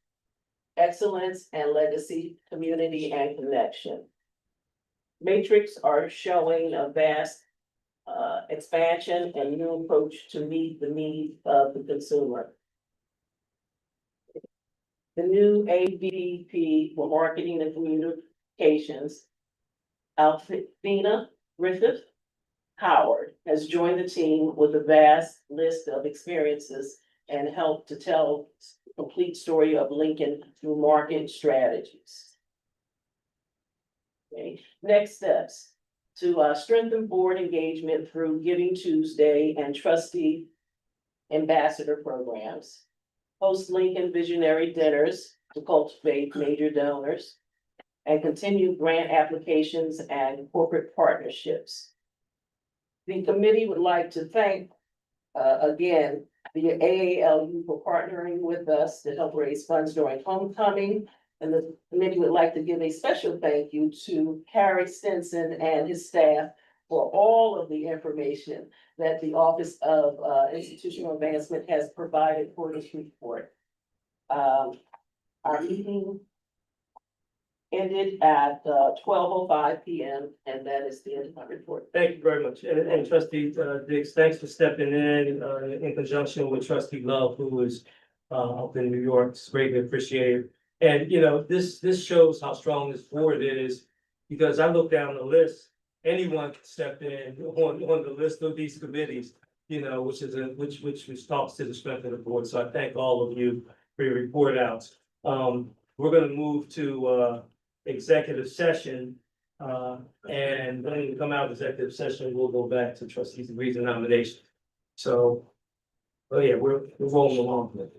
excellence and legacy, community and connection. Matrix are showing a vast expansion and new approach to meet the needs of the consumer. The new AVP for Marketing and Communications, Alfina Griffith Howard, has joined the team with a vast list of experiences and helped to tell the complete story of Lincoln through market strategies. Okay. Next steps. To strengthen board engagement through Giving Tuesday and trustee ambassador programs. Host Lincoln Visionary Dinners to cultivate major donors. And continue grant applications and corporate partnerships. The committee would like to thank, again, the AALU for partnering with us to help raise funds during homecoming. And the committee would like to give a special thank you to Harry Stinson and his staff for all of the information that the Office of Institutional Advancement has provided for this report. Our meeting ended at 12:05 p.m. and that is the end of my report. Thank you very much. And trustee Diggs, thanks for stepping in conjunction with trustee Love, who is up in New York. It's greatly appreciated. And you know, this shows how strong this board is, because I look down the list, anyone can step in on the list of these committees, you know, which talks to the strength of the board. So I thank all of you for your report outs. We're gonna move to executive session. And when we come out of executive session, we'll go back to trustees' agrees and nominations. So, oh yeah, we're rolling along.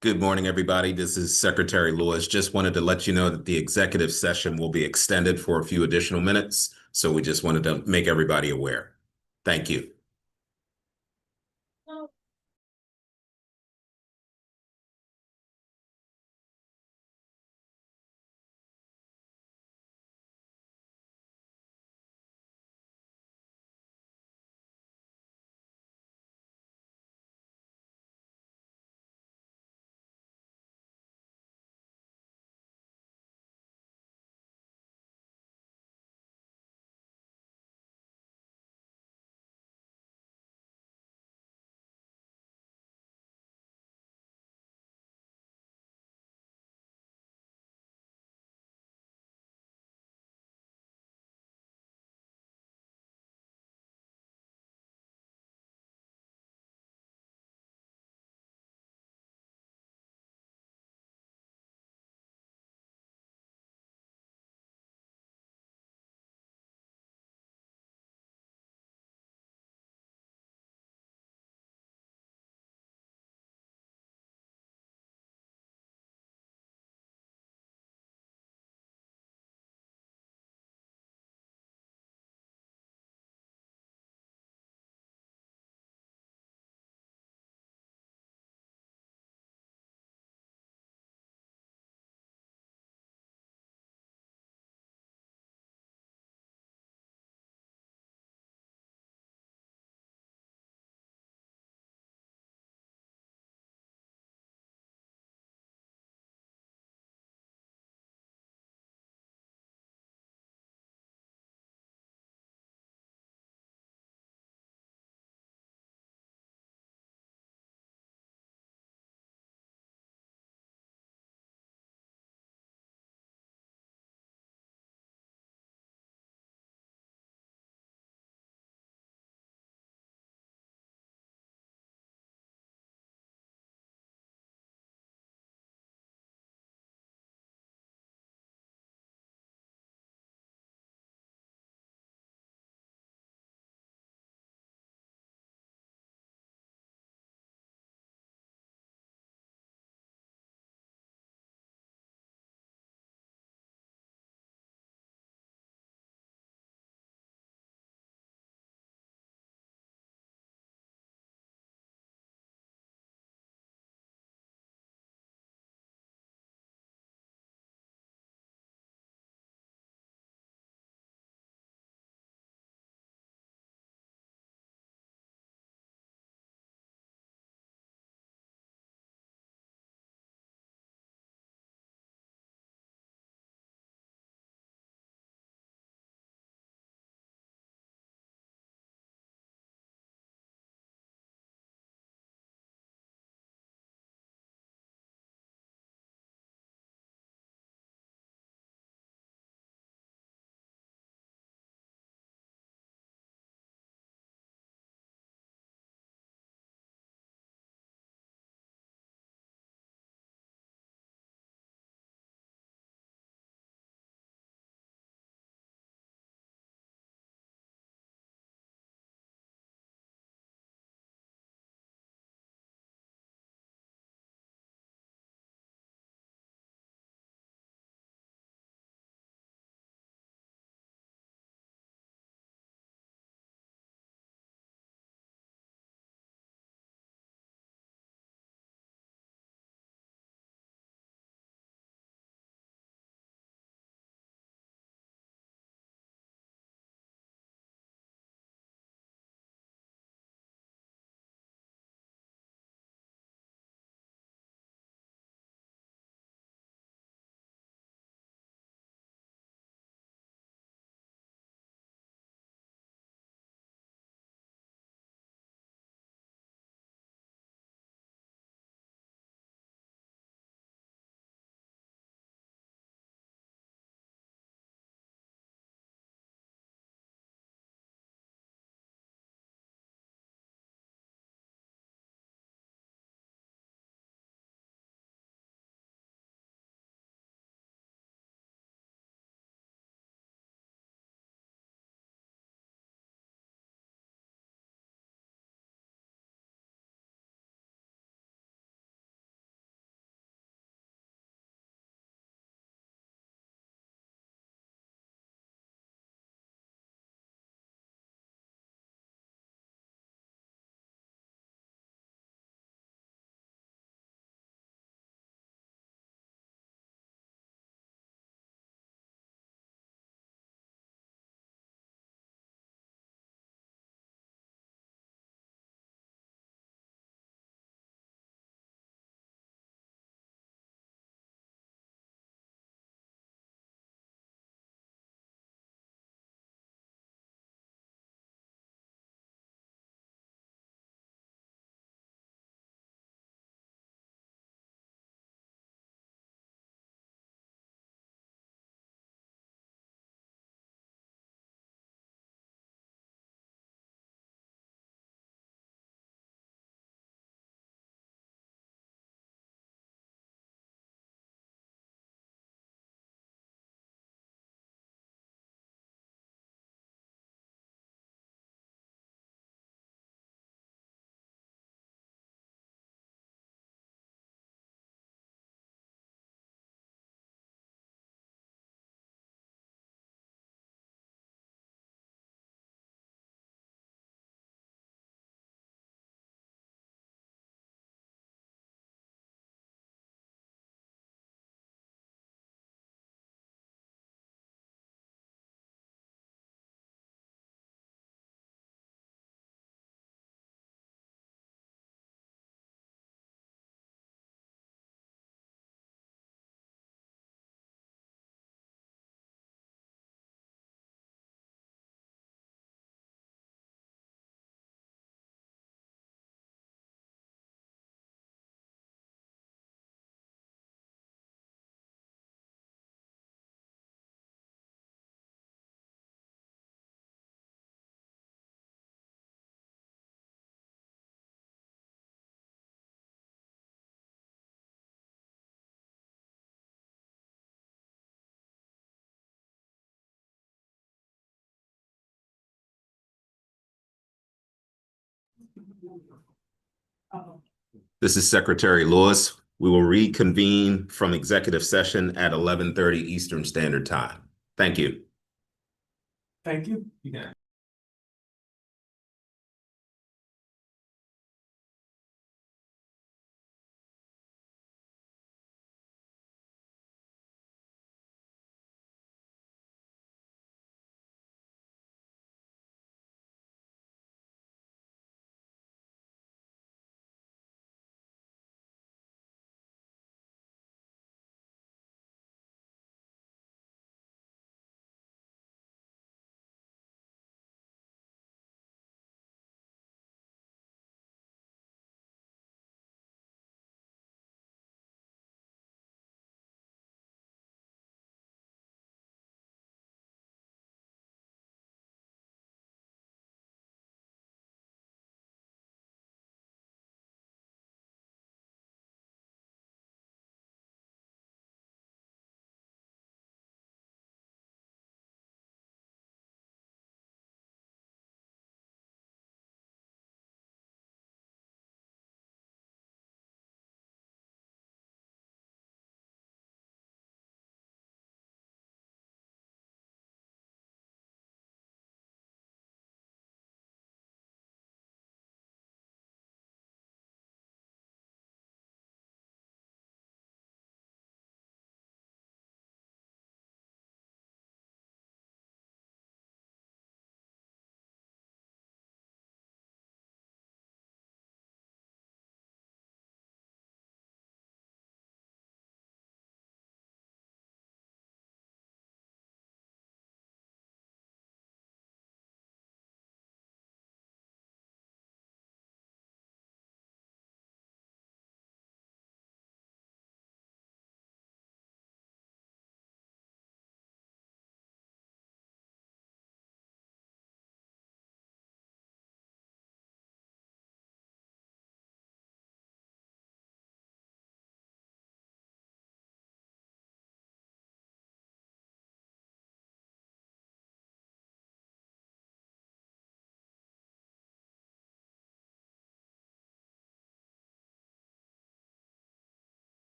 Good morning, everybody. This is Secretary Lewis. Just wanted to let you know that the executive session will be extended for a few additional minutes. So we just wanted to make everybody aware. Thank you. This is Secretary Lewis. We will reconvene from executive session at 11:30 Eastern Standard Time. Thank you. Thank you.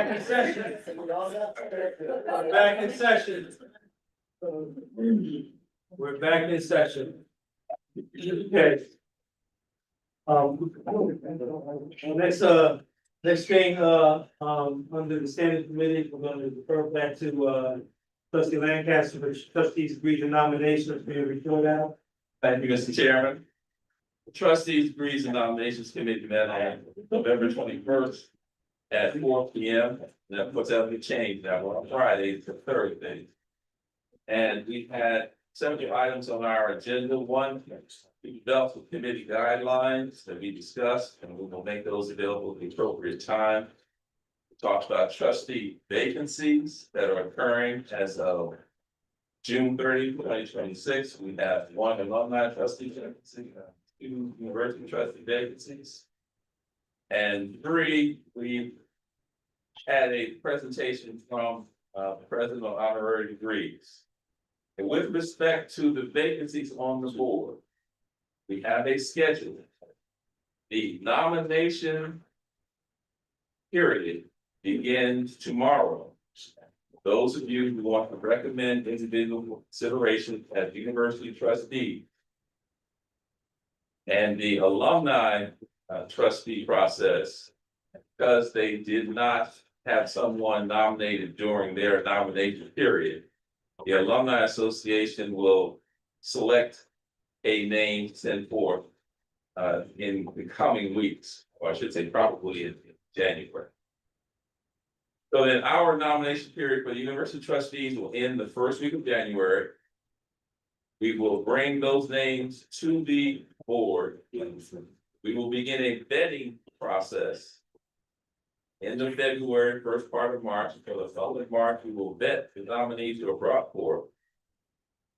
Back in session. Back in session. We're back in session. Okay. Next thing, under the standing committee, we're gonna refer back to, trustee Lancaster, which trustees agreed to nominations being reported out. Thank you, Mr. Chairman. The Trustees agrees and nominations committee met on November 21st at 4 p.m. That puts out the change now, we're on Fridays to Thursdays. And we had several items on our agenda. One, we developed some committee guidelines that we discussed, and we will make those available at the appropriate time. We talked about trustee vacancies that are occurring as of June 30, 2026. We have one alumni trustee vacancy, 2 university trustee vacancies. And 3, we had a presentation from the president of honorary degrees. And with respect to the vacancies on the board, we have a schedule. The nomination period begins tomorrow. Those of you who want to recommend individual consideration as university trustee. And the alumni trustee process, because they did not have someone nominated during their nomination period. The Alumni Association will select a name to send forth in the coming weeks, or I should say probably in January. So then our nomination period for the university trustees will end the first week of January. We will bring those names to the board. We will begin a vetting process. End of February, first part of March, until the following March, we will vet the nominees who are brought forth.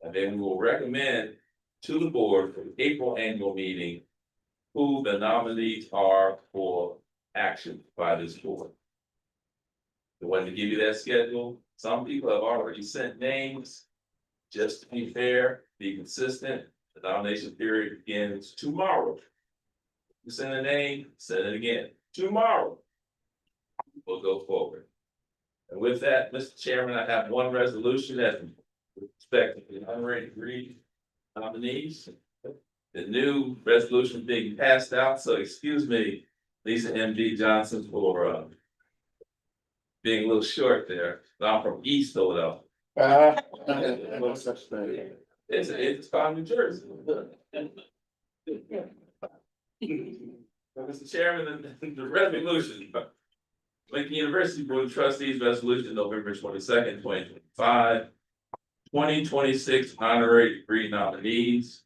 And then we will recommend to the board for the April annual meeting who the nominees are for action by this board. The one to give you that schedule, some people have already sent names. Just to be fair, be consistent, the nomination period begins tomorrow. You send a name, send it again, tomorrow. We'll go forward. And with that, Mr. Chairman, I have one resolution that with respect to the honorary degree nominees. The new resolution being passed out, so excuse me, Lisa M.D. Johnson, for being a little short there. I'm from East Philadelphia. No such thing. It's from New Jersey. Mr. Chairman, the resolution. Lincoln University Board of Trustees Resolution, November 22nd, 2025. 2026 honorary degree nominees.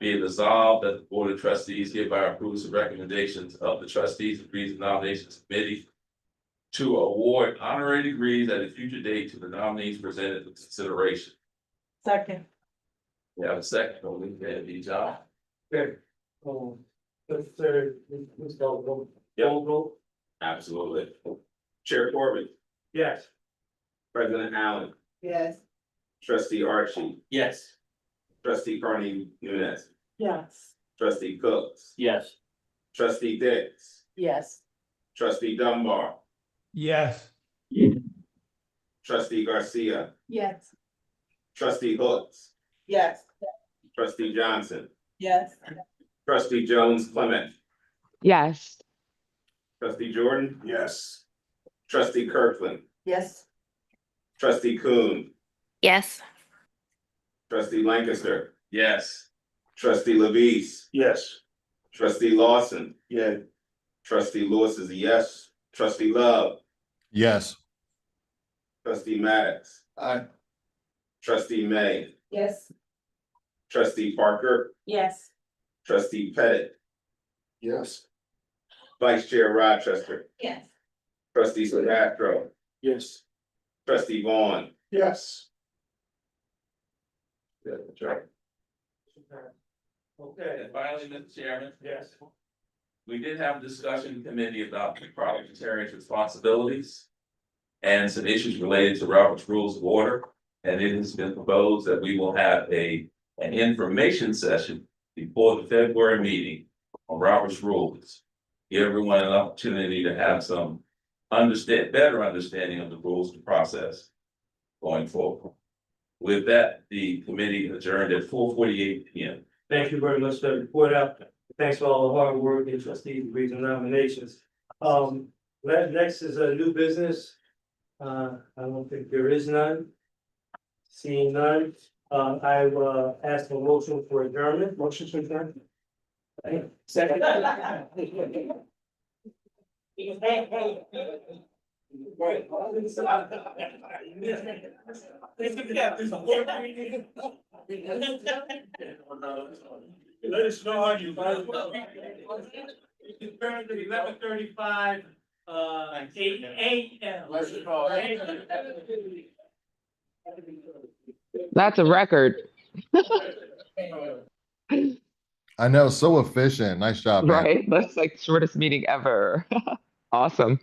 Be it resolved that the Board of Trustees hereby approves the recommendations of the Trustees Degrees and Nominations Committee to award honorary degrees at a future date to the nominees presented for consideration. Second. We have a second, only Andy John. Okay. Mr. Goldberg. Absolutely. Chair Corbett, Yes. President Allen, Yes. trustee Archie, Yes. trustee Carney Nunez, Yes. trustee Cooks, Yes. trustee Dix, Yes. trustee Dunbar, Yes. trustee Garcia, Yes. trustee Hooks, Yes. trustee Johnson, Yes. trustee Jones Clement, Yes. trustee Jordan, Yes. trustee Kirkland, Yes. trustee Kuhn, Yes. trustee Lancaster, Yes. trustee Levis, Yes. trustee Lawson, Yeah. trustee Lewis is a yes, trustee Love, Yes. trustee Maddox, Aye. trustee May, Yes. trustee Parker, Yes. trustee Pettit, Yes. vice chair Rochester, Yes. trustee Castro, Yes. trustee Vaughn. Yes. Okay. And finally, Mr. Chairman, Yes. we did have a discussion committee about the parliamentarian's responsibilities and some issues related to Robert's Rules of Order. And it has been proposed that we will have an information session before the February meeting on Robert's Rules. Give everyone an opportunity to have some better understanding of the rules and process going forward. With that, the committee adjourned at 4:48 PM. Thank you very much for the report out. Thanks for all the hard work and trustees agrees and nominations. Next is a new business. I don't think there is none. Seeing none, I will ask for a motion for adjournment. Motion to adjourn. Second. Let us know how you. It's currently 11:35, 8 AM. That's a record. I know, so efficient. Nice job, man. Right? That's like shortest meeting ever. Awesome.